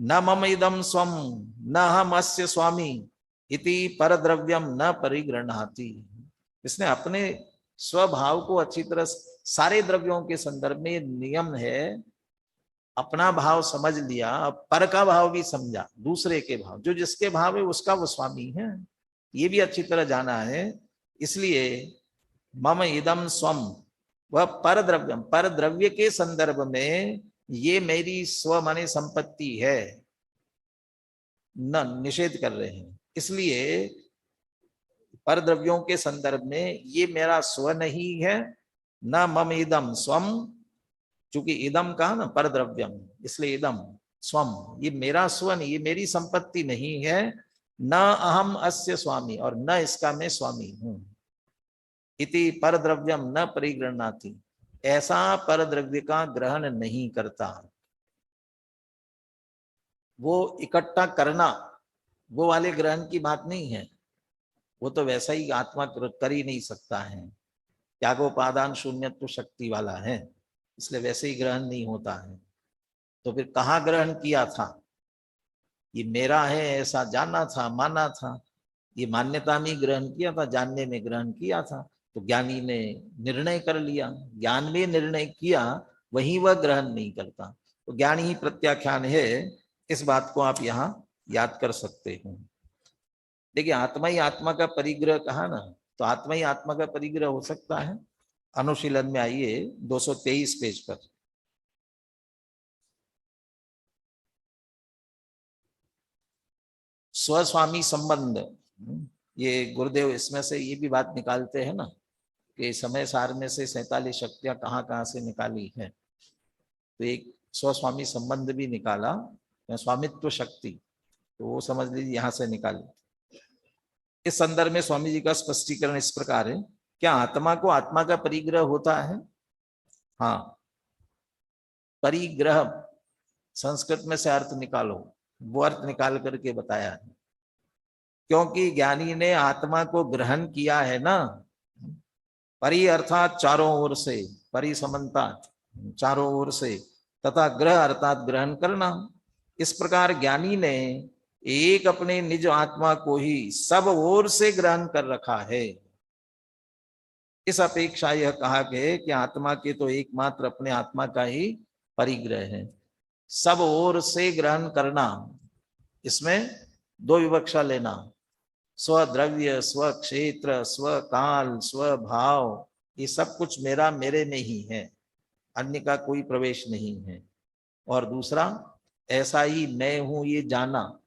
न मम इदम स्वम न हम अस्य स्वामी इति परद्रव्यम न परिगृह्णाति, इसने अपने स्वभाव को अच्छी तरह सारे द्रव्यों के संदर्भ में नियम है, अपना भाव समझ लिया, पर का भाव भी समझा, दूसरे के भाव, जो जिसके भाव है उसका वो स्वामी है, ये भी अच्छी तरह जाना है। इसलिए मम इदम स्वम, वह पर द्रव्यम, पर द्रव्य के संदर्भ में ये मेरी स्व माने संपत्ति है, न निषेध कर रहे हैं। इसलिए पर द्रव्यों के संदर्भ में ये मेरा स्व नहीं है, न मम इदम स्वम, चूंकि इदम कहा ना पर द्रव्यम, इसलिए इदम स्वम, ये मेरा स्व नहीं, ये मेरी संपत्ति नहीं है। न अहम अस्य स्वामी, और न इसका मैं स्वामी हूं। इति पर द्रव्यम न परिगृह्णाति, ऐसा पर द्रव्य का ग्रहण नहीं करता। वो इकट्ठा करना, वो वाले ग्रहण की बात नहीं है, वो तो वैसा ही आत्मा कर ही नहीं सकता है, त्यागोपादान शून्यत्व शक्ति वाला है, इसलिए वैसे ही ग्रहण नहीं होता है। तो फिर कहाँ ग्रहण किया था? ये मेरा है ऐसा जाना था, माना था, ये मान्यता में ग्रहण किया था, जानने में ग्रहण किया था। तो ज्ञानी ने निर्णय कर लिया, ज्ञान में निर्णय किया, वही वह ग्रहण नहीं करता। तो ज्ञान ही प्रत्याख्यान है, इस बात को आप यहाँ याद कर सकते हो। देखिए, आत्मा ही आत्मा का परिग्रह कहा ना, तो आत्मा ही आत्मा का परिग्रह हो सकता है। अनुशीलन में आइए 223 पेज पर। स्वस्वामी संबंध, ये गुरुदेव इसमें से ये भी बात निकालते हैं ना कि समय सार में से 47 शक्तियां कहाँ से निकाली है, तो एक स्वस्वामी संबंध भी निकाला, स्वामित्व शक्ति, तो वो समझ लीजिए यहां से निकाली। इस संदर्भ में स्वामी जी का स्पष्टीकरण इस प्रकार है, क्या आत्मा को आत्मा का परिग्रह होता है? हाँ, परिग्रह संस्कृत में से अर्थ निकालो, वो अर्थ निकाल करके बताया है। क्योंकि ज्ञानी ने आत्मा को ग्रहण किया है ना, परि अर्थात चारों ओर से, परि समन्तात चारों ओर से, तथा ग्रह अर्थात ग्रहण करना। इस प्रकार ज्ञानी ने एक अपने निज आत्मा को ही सब ओर से ग्रहण कर रखा है। इस अपेक्षा यह कहा गया कि आत्मा के तो एकमात्र अपने आत्मा का ही परिग्रह है। सब ओर से ग्रहण करना, इसमें दो विवक्षा लेना, स्वद्रव्य, स्व क्षेत्र, स्व काल, स्व भाव, ये सब कुछ मेरा मेरे में ही है, अन्य का कोई प्रवेश नहीं है। और दूसरा, ऐसा ही मैं हूं ये जाना,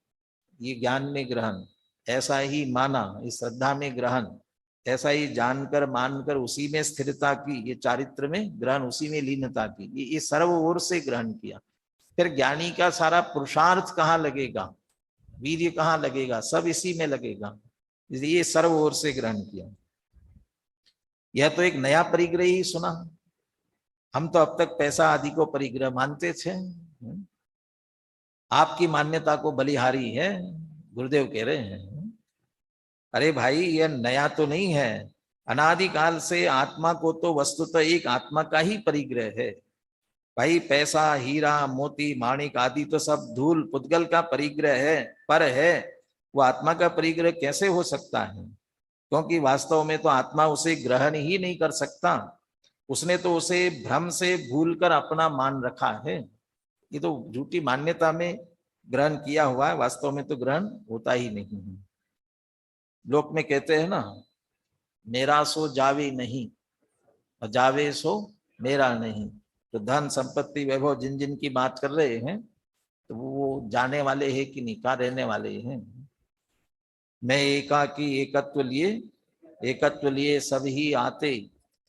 ये ज्ञान में ग्रहण, ऐसा ही माना, इस श्रद्धा में ग्रहण, ऐसा ही जानकर मानकर उसी में स्थिरता की, ये चारित्र में ग्रहण, उसी में लीनता की, ये सर्व ओर से ग्रहण किया। फिर ज्ञानी का सारा पुरुषार्थ कहाँ लगेगा, वीर्य कहाँ लगेगा, सब इसी में लगेगा, इसलिए ये सर्व ओर से ग्रहण किया। यह तो एक नया परिग्रह ही सुना, हम तो अब तक पैसा आदि को परिग्रह मानते थे, आपकी मान्यता को बलिहारी है, गुरुदेव कह रहे हैं। अरे भाई, यह नया तो नहीं है, अनादिकाल से आत्मा को तो वस्तुतः एक आत्मा का ही परिग्रह है। भाई, पैसा, हीरा, मोती, माणिक आदि तो सब धूल पुद्गल का परिग्रह है, पर है, वो आत्मा का परिग्रह कैसे हो सकता है? क्योंकि वास्तव में तो आत्मा उसे ग्रहण ही नहीं कर सकता, उसने तो उसे भ्रम से भूलकर अपना मान रखा है। ये तो झूठी मान्यता में ग्रहण किया हुआ है, वास्तव में तो ग्रहण होता ही नहीं है। लोक में कहते हैं ना, मेरा सो जावे नहीं और जावे सो मेरा नहीं। तो धन संपत्ति वैभव जिन जिन की बात कर रहे हैं, तो वो जाने वाले हैं कि नहीं, कहाँ रहने वाले हैं? मैं एकाकी एकत्व लिए सब ही आते,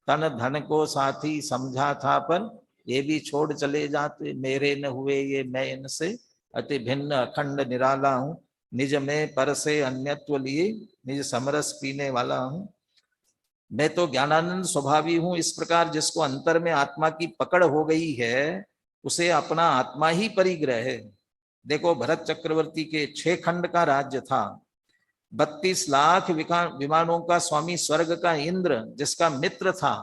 तन धन को साथी समझा था पर ये भी छोड़ चले जाते। मेरे न हुए ये मैं इनसे, अति भिन्न अखंड निराला हूँ। निज में पर से अन्यत्व लिए, निज समरस पीने वाला हूँ। मैं तो ज्ञानानंद स्वभावी हूँ। इस प्रकार जिसको अंतर में आत्मा की पकड़ हो गई है, उसे अपना आत्मा ही परिग्रह है। देखो, भरत चक्रवर्ती के 6 खंड का राज्य था, 32 लाख विमानों का स्वामी, स्वर्ग का इंद्र जिसका मित्र था।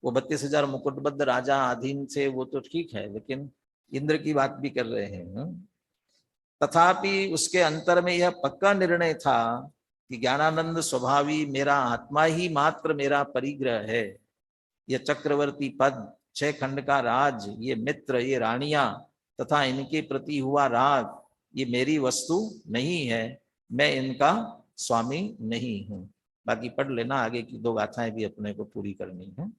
वो 32,000 मुकुटबद्ध राजा अधीन से, वो तो ठीक है, लेकिन इंद्र की बात भी कर रहे हैं। तथापि उसके अंतर में यह पक्का निर्णय था कि ज्ञानानंद स्वभावी मेरा आत्मा ही मात्र मेरा परिग्रह है। यह चक्रवर्ती पद, 6 खंड का राज, ये मित्र, ये रानियां तथा इनके प्रति हुआ राग, ये मेरी वस्तु नहीं है। मैं इनका स्वामी नहीं हूं। बाकी पढ़ लेना, आगे की 2 गाथाएं भी अपने को पूरी करनी है।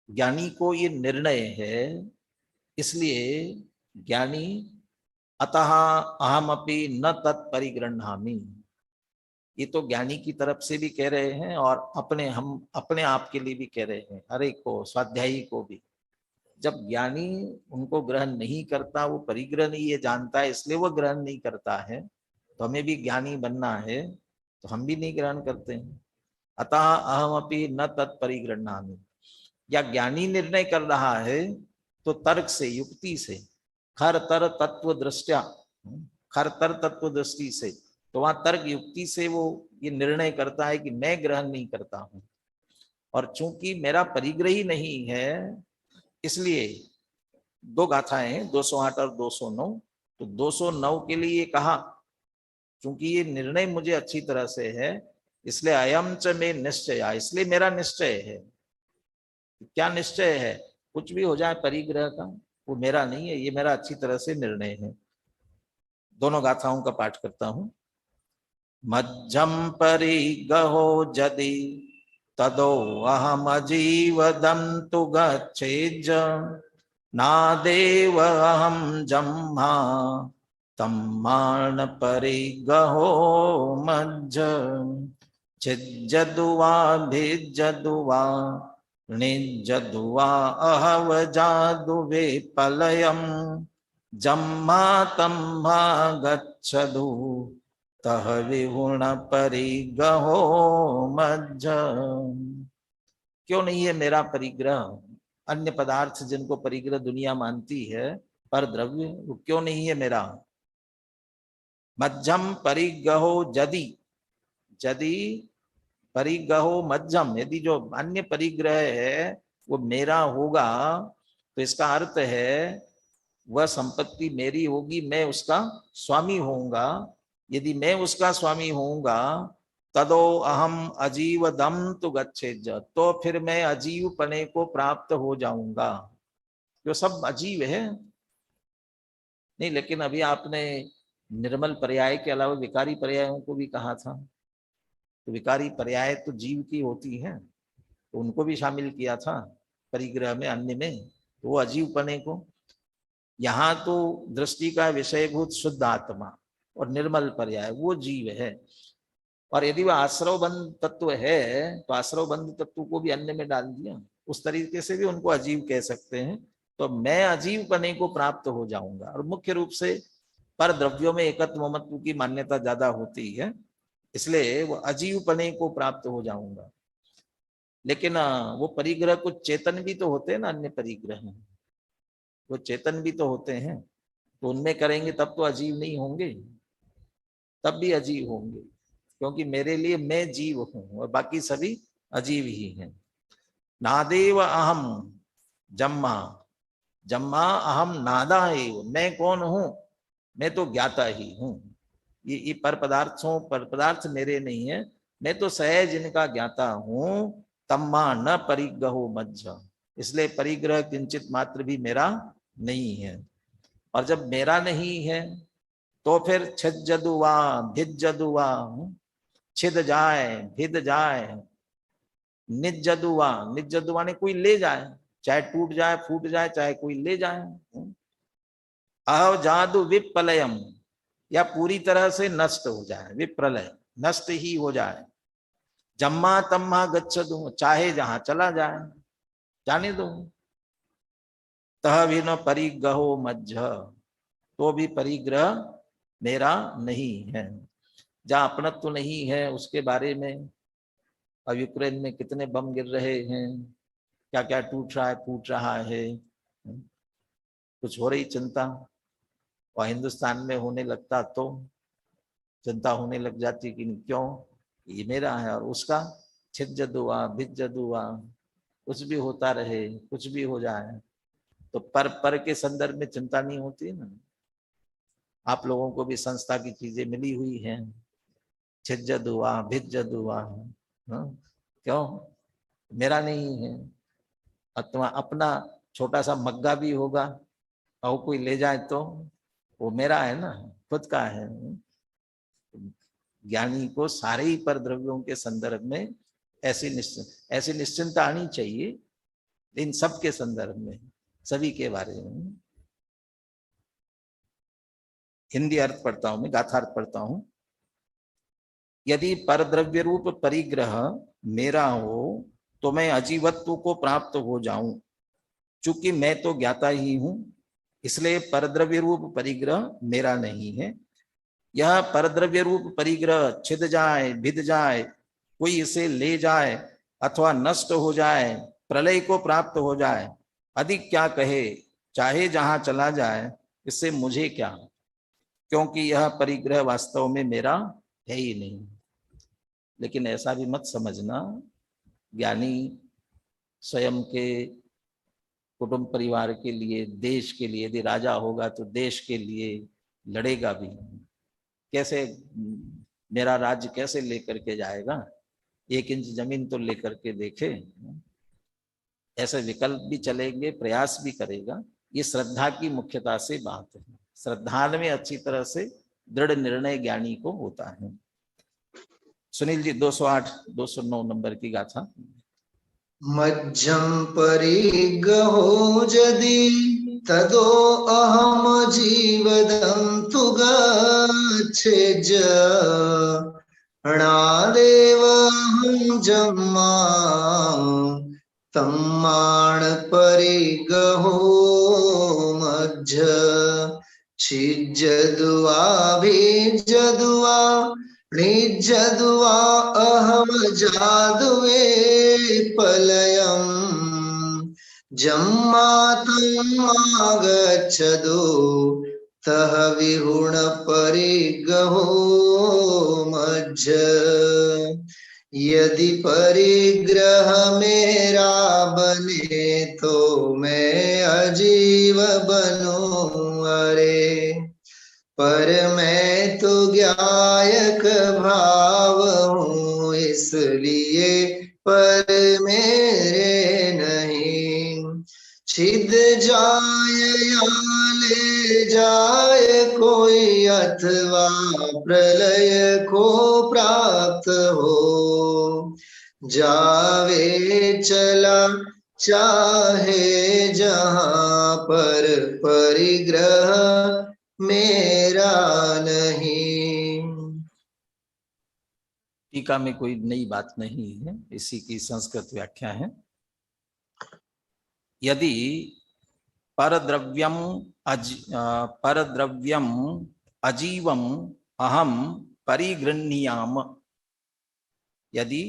ज्ञानी को ये निर्णय है, इसलिए ज्ञानी अतः अहमपि न तत्परिगृह्णामि, ये तो ज्ञानी की तरफ से भी कह रहे हैं और हम अपने आप के लिए भी कह रहे हैं, हर एक को, स्वाध्यायी को भी। जब ज्ञानी उनको ग्रहण नहीं करता, वो परिग्रह नहीं ये जानता है, इसलिए वो ग्रहण नहीं करता है। तो हमें भी ज्ञानी बनना है, तो हम भी नहीं ग्रहण करते हैं। अतः अहमपि न तत्परिगृह्णामि। या ज्ञानी निर्णय कर रहा है तो तर्क से, युक्ति से, खरतर तत्व दृष्टया, खरतर तत्व दृष्टि से, तो वहां तर्क युक्ति से वो ये निर्णय करता है कि मैं ग्रहण नहीं करता हूं। और चूंकि मेरा परिग्रह ही नहीं है, इसलिए 2 गाथाएं हैं, 208 और 209। तो 209 के लिए कहा, चूंकि ये निर्णय मुझे अच्छी तरह से है, इसलिए अयम च में निश्चय, इसलिए मेरा निश्चय है। क्या निश्चय है? कुछ भी हो जाए परिग्रह का, वो मेरा नहीं है, ये मेरा अच्छी तरह से निर्णय है। दोनों गाथाओं का पाठ करता हूं। मज्जम परिगहो जदि तदो अहम अजीवदन्तु गच्छेज, नादेव अहम जम्मा तम्माण परिगहो मज्ज, छिज्जदुवा भिज्जदुवा निज्जदुवा अहव जादुवे पलयम, जम्मा तम्मा गच्छदु तह विगुण परिग्रहो मज्ज। क्यों नहीं है मेरा परिग्रह? अन्य पदार्थ जिनको परिग्रह दुनिया मानती है, पर द्रव्य, वो क्यों नहीं है मेरा? मज्जम परिग्रहो जदि, जदि परिग्रहो मज्जम, यदि जो अन्य परिग्रह है वो मेरा होगा, तो इसका अर्थ है वह संपत्ति मेरी होगी, मैं उसका स्वामी होऊंगा। यदि मैं उसका स्वामी होऊंगा, तदो अहम अजीव दम तु गच्छेज, तो फिर मैं अजीव पने को प्राप्त हो जाऊंगा। जो सब अजीव है नहीं, लेकिन अभी आपने निर्मल पर्याय के अलावा विकारी पर्यायों को भी कहा था, तो विकारी पर्याय तो जीव की होती है, तो उनको भी शामिल किया था परिग्रह में, अन्य में, तो वो अजीव पने को। यहाँ तो दृष्टि का विषयभूत शुद्ध आत्मा और निर्मल पर्याय वो जीव है। और यदि वह आश्रवबंध तत्व है, तो आश्रवबंध तत्व को भी अन्य में डाल दिया, उस तरीके से भी उनको अजीव कह सकते हैं। तो मैं अजीव पने को प्राप्त हो जाऊंगा। और मुख्य रूप से पर द्रव्यों में एकत्व ममत्व की मान्यता ज्यादा होती है, इसलिए वो अजीव पने को प्राप्त हो जाऊंगा। लेकिन वो परिग्रह कुछ चेतन भी तो होते हैं ना, अन्य परिग्रह वो चेतन भी तो होते हैं, तो उनमें करेंगे तब तो अजीव नहीं होंगे, तब भी अजीव होंगे, क्योंकि मेरे लिए मैं जीव हूं और बाकी सभी अजीव ही हैं। नादेव अहम जम्मा, जम्मा अहम नादा है, मैं कौन हूं? मैं तो ज्ञाता ही हूं। ये पर पदार्थ मेरे नहीं है, मैं तो सहज इनका ज्ञाता हूं। तम्मा न परिग्रहो मज्ज, इसलिए परिग्रह किंचित मात्र भी मेरा नहीं है। और जब मेरा नहीं है तो फिर छिज्जदुवा भिज्जदुवा, छिद जाए भिद जाए, निज्जदुवा, निज्जदुवा ने कोई ले जाए, चाहे टूट जाए फूट जाए, चाहे कोई ले जाए। अह जादु विप्रलयम, या पूरी तरह से नष्ट हो जाए, विप्रलय नष्ट ही हो जाए। जम्मा तम्मा गच्छदु, चाहे जहां चला जाए, जाने दो। तह विन परिग्रहो मज्झ, तो भी परिग्रह मेरा नहीं है। जहां अपनत्व नहीं है उसके बारे में, अब यूक्रेन में कितने बम गिर रहे हैं, क्या क्या टूट रहा है फूट रहा है, कुछ हो रही चिंता, और हिंदुस्तान में होने लगता तो चिंता होने लग जाती कि क्यों ये मेरा है, और उसका छिज्जद हुआ भिज्जद हुआ, कुछ भी होता रहे, कुछ भी हो जाए, तो पर के संदर्भ में चिंता नहीं होती ना। आप लोगों को भी संस्था की चीजें मिली हुई हैं, छिज्जद हुआ भिज्जद हुआ, क्यों मेरा नहीं है। अथवा अपना छोटा सा मग्गा भी होगा और कोई ले जाए तो वो मेरा है ना, खुद का है। ज्ञानी को सारे ही पर द्रव्यों के संदर्भ में ऐसी निश्चिंता आनी चाहिए, इन सब के संदर्भ में, सभी के बारे में। हिंदी अर्थ पढ़ता हूं मैं, गाथार्थ पढ़ता हूं। यदि परद्रव्य रूप परिग्रह मेरा हो तो मैं अजीवत्व को प्राप्त हो जाऊं। चूंकि मैं तो ज्ञाता ही हूं, इसलिए परद्रव्य रूप परिग्रह मेरा नहीं है। यह परद्रव्य रूप परिग्रह छिद जाए भिद जाए, कोई इसे ले जाए अथवा नष्ट हो जाए, प्रलय को प्राप्त हो जाए, अधिक क्या कहे, चाहे जहां चला जाए, इससे मुझे क्या, क्योंकि यह परिग्रह वास्तव में मेरा है ही नहीं। लेकिन ऐसा भी मत समझना, ज्ञानी स्वयं के कुटुंब परिवार के लिए, देश के लिए, यदि राजा होगा तो देश के लिए लड़ेगा भी। कैसे मेरा राज्य कैसे लेकर के जाएगा, 1 इंच जमीन तो लेकर के देखे। ऐसे विकल्प भी चलेंगे, प्रयास भी करेगा। ये श्रद्धा की मुख्यता से बात है। श्रद्धा में अच्छी तरह से दृढ़ निर्णय ज्ञानी को होता है। सुनील जी 208-209 नंबर की गाथा। मज्जं परिग्रहो यदि तदो अहम जीवदन्तु गच्छेज णादेव हम जम्मा तम्माण परिग्रहो मज्झ छिज्जदुआ भिज्जदुआ निज्जदुआ अहम जादुवे पलयम जम्मातमागच्छदो तह विहुण परिग्रहो मज्झ। यदि परिग्रह मेरा बने तो मैं अजीव बनूं अरे, पर मैं तो ज्ञायक भाव हूँ, इसलिए पर मेरे नहीं। छिद जाए या ले जाए कोई, अथवा प्रलय को प्राप्त हो जावे चला चाहे जहां, पर परिग्रह मेरा नहीं। टीका में कोई नई बात नहीं है, इसी की संस्कृत व्याख्या है। यदि परद्रव्यम अजीवम अहम परिगृह्याम, यदि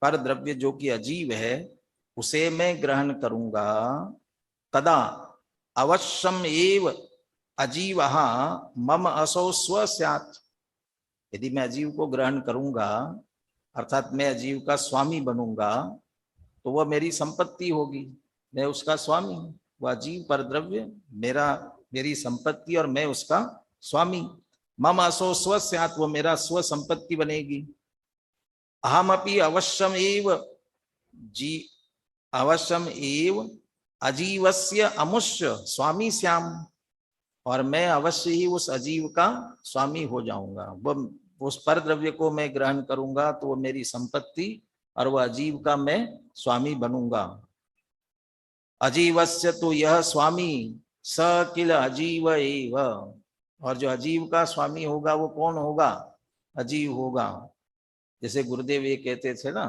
परद्रव्य जो कि अजीव है उसे मैं ग्रहण करूंगा, तदा अवश्यम एव अजीवः मम असौ स्व स्यात्। यदि मैं अजीव को ग्रहण करूंगा, अर्थात मैं अजीव का स्वामी बनूंगा, तो वह मेरी संपत्ति होगी, मैं उसका स्वामी। वह अजीव परद्रव्य मेरी संपत्ति और मैं उसका स्वामी। मम असौ स्व स्यात्, वो मेरा स्व संपत्ति बनेगी। अहमपि अवश्यम एव अजीवस्य अमुष्य स्वामी श्याम, और मैं अवश्य ही उस अजीव का स्वामी हो जाऊंगा। वह उस परद्रव्य को मैं ग्रहण करूंगा तो वो मेरी संपत्ति और वह अजीव का मैं स्वामी बनूंगा। अजीवस्य तो यह स्वामी स किल अजीव एव, और जो अजीव का स्वामी होगा वो कौन होगा? अजीव होगा। जैसे गुरुदेव ये कहते थे ना,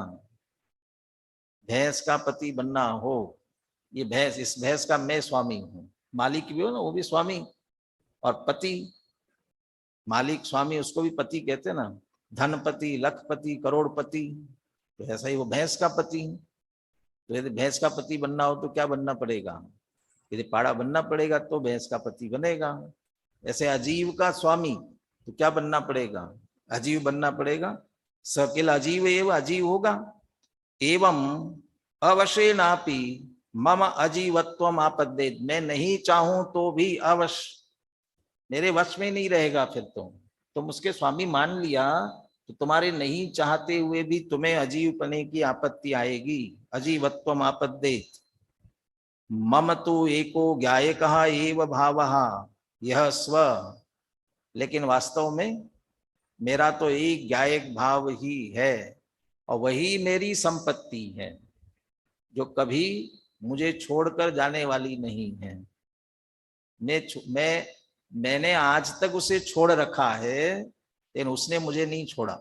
भैंस का पति बनना हो, ये भैंस, इस भैंस का मैं स्वामी हूँ। मालिक भी हो ना, वो भी स्वामी, और पति, मालिक स्वामी, उसको भी पति कहते ना। धनपति, लखपति, करोड़पति, तो ऐसा ही वो भैंस का पति। तो यदि भैंस का पति बनना हो तो क्या बनना पड़ेगा? यदि पाड़ा बनना पड़ेगा तो भैंस का पति बनेगा। ऐसे अजीव का स्वामी तो क्या बनना पड़ेगा? अजीव बनना पड़ेगा। सकिल अजीव एवं, अजीव होगा। एवं अवशेनापि मम अजीवत्वम आपद्येत, मैं नहीं चाहूं तो भी अवश्य मेरे वश में नहीं रहेगा। फिर तुम उसके स्वामी मान लिया तो तुम्हारे नहीं चाहते हुए भी तुम्हें अजीवपने की आपत्ति आएगी। अजीवत्वम आपद्येत। मम तो एको ज्ञायकः एव भावः यह स्व, लेकिन वास्तव में मेरा तो एक ज्ञायक भाव ही है और वही मेरी संपत्ति है, जो कभी मुझे छोड़कर जाने वाली नहीं है। मैंने आज तक उसे छोड़ रखा है, लेकिन उसने मुझे नहीं छोड़ा।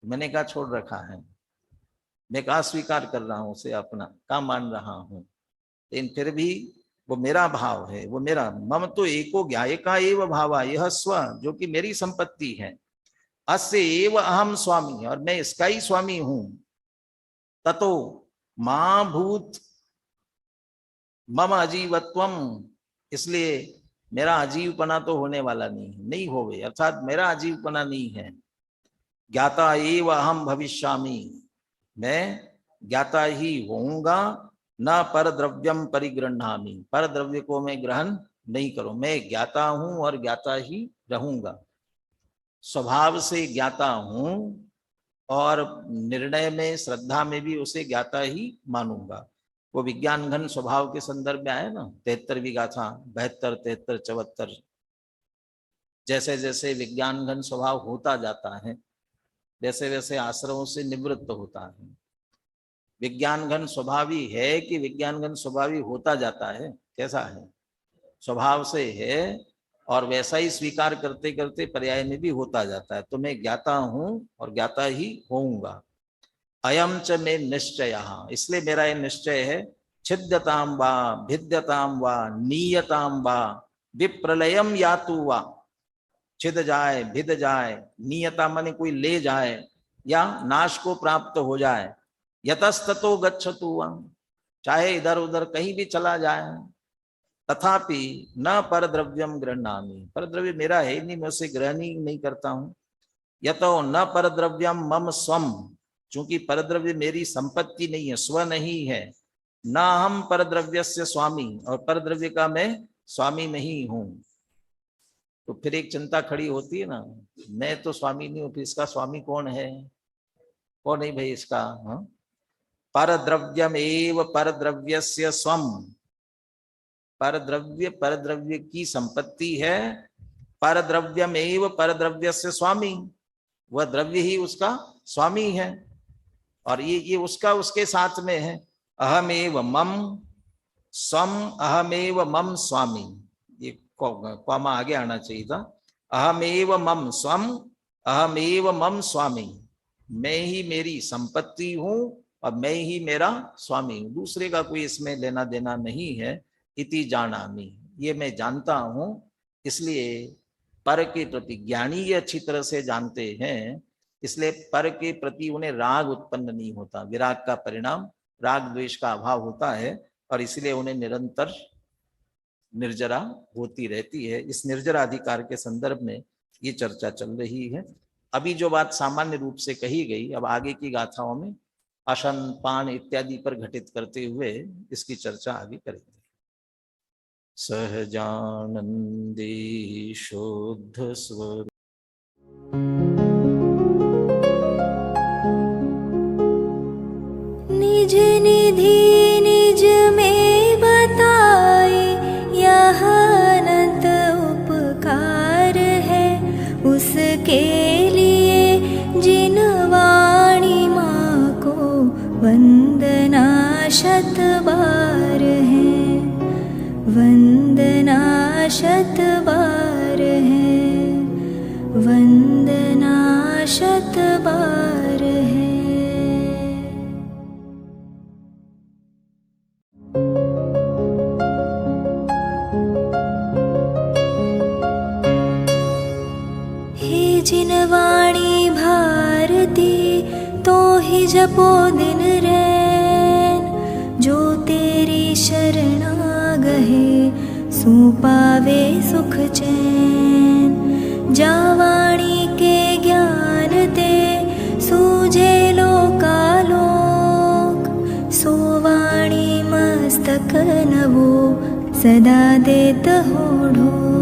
मैंने कहा छोड़ रखा है, मैं कहा स्वीकार कर रहा हूं उसे, अपना कहा मान रहा हूं, लेकिन फिर भी वो मेरा भाव है, वो मेरा। मम तो एको ज्ञायका एव भावा यह स्व, जो कि मेरी संपत्ति है। अस्य एव अहम स्वामी, और मैं इसका ही स्वामी हूं। ततो मां भूत मम अजीवत्वम, इसलिए मेरा अजीवपना तो होने वाला नहीं होवे, अर्थात मेरा अजीवपना नहीं है। ज्ञाता एव अहम भविष्यामि, मैं ज्ञाता ही होऊंगा। न पर द्रव्यम परिगृह्णामि, पर द्रव्य को मैं ग्रहण नहीं करूं। मैं ज्ञाता हूं और ज्ञाता ही रहूंगा। स्वभाव से ज्ञाता हूं और निर्णय में, श्रद्धा में भी उसे ज्ञाता ही मानूंगा। वो विज्ञान घन स्वभाव के संदर्भ में आए ना, 73वीं गाथा, 72, 73, 74। जैसे जैसे विज्ञान घन स्वभाव होता जाता है, वैसे वैसे आश्रमों से निवृत्त होता है। विज्ञान घन स्वभावी है कि विज्ञान घन स्वभावी होता जाता है? कैसा है? स्वभाव से है, और वैसा ही स्वीकार करते करते पर्याय में भी होता जाता है। तो मैं ज्ञाता हूं और ज्ञाता ही होऊंगा। अयम च में निश्चय, इसलिए मेरा ये निश्चय है। छिद्यताम वा भिद्यताम वा नीयताम वा विप्रलयम यातु वा, छिद जाए, भिद जाए, नियता माने कोई ले जाए या नाश को प्राप्त हो जाए। यतस्ततो गच्छतु वा, चाहे इधर उधर कहीं भी चला जाए। तथापि न पर द्रव्यम गृह्णामि, पर द्रव्य मेरा है नहीं, मैं उसे ग्रहण ही नहीं करता हूं। यतो न पर द्रव्यम मम स्वम, चूंकि पर द्रव्य मेरी संपत्ति नहीं है, स्व नहीं है। न हम पर द्रव्य से स्वामी, और पर द्रव्य का मैं स्वामी नहीं हूं। तो फिर एक चिंता खड़ी होती है ना, मैं तो स्वामी नहीं हूं, फिर इसका स्वामी कौन है? कौन है भाई इसका? हाँ, पर द्रव्यम एव पर द्रव्यस्य स्वम, पर द्रव्य की संपत्ति है। पर द्रव्यम एव पर द्रव्यस्य स्वामी, वह द्रव्य ही उसका स्वामी है, और ये उसका उसके साथ में है। अहमेव मम स्वम, अहमेव मम स्वामी, ये कॉमा आगे आना चाहिए था। अहमेव मम स्वम, अहमेव मम स्वामी, मैं ही मेरी संपत्ति हूं और मैं ही मेरा स्वामी हूं, दूसरे का कोई इसमें लेना देना नहीं है। इति जानामि, ये मैं जानता हूं। इसलिए पर के प्रति, ज्ञानी ये अच्छी तरह से जानते हैं, इसलिए पर के प्रति उन्हें राग उत्पन्न नहीं होता। विराग का परिणाम राग द्वेष का अभाव होता है, और इसलिए उन्हें निरंतर निर्जरा होती रहती है। इस निर्जरा अधिकार के संदर्भ में ये चर्चा चल रही है। अभी जो बात सामान्य रूप से कही गई, अब आगे की गाथाओं में अशन, पान इत्यादि पर घटित करते हुए इसकी चर्चा आगे करेंगे। सहजानंदी शुद्ध स्वरूप निज निधि निज में बताए, यह अनंत उपकार है उसके लिए जिन वाणी माँ को वंदना शत बार है। वंदना शत बार है। हे जिनवाणी भारती तो ही जपो दिन रैन, जो तेरी शरणा गहे सो पावे सुख चैन। जावाणी के ज्ञान ते सूझे लोकालोक, सोवाणी मस्तक नवो सदा देत हो ढोक।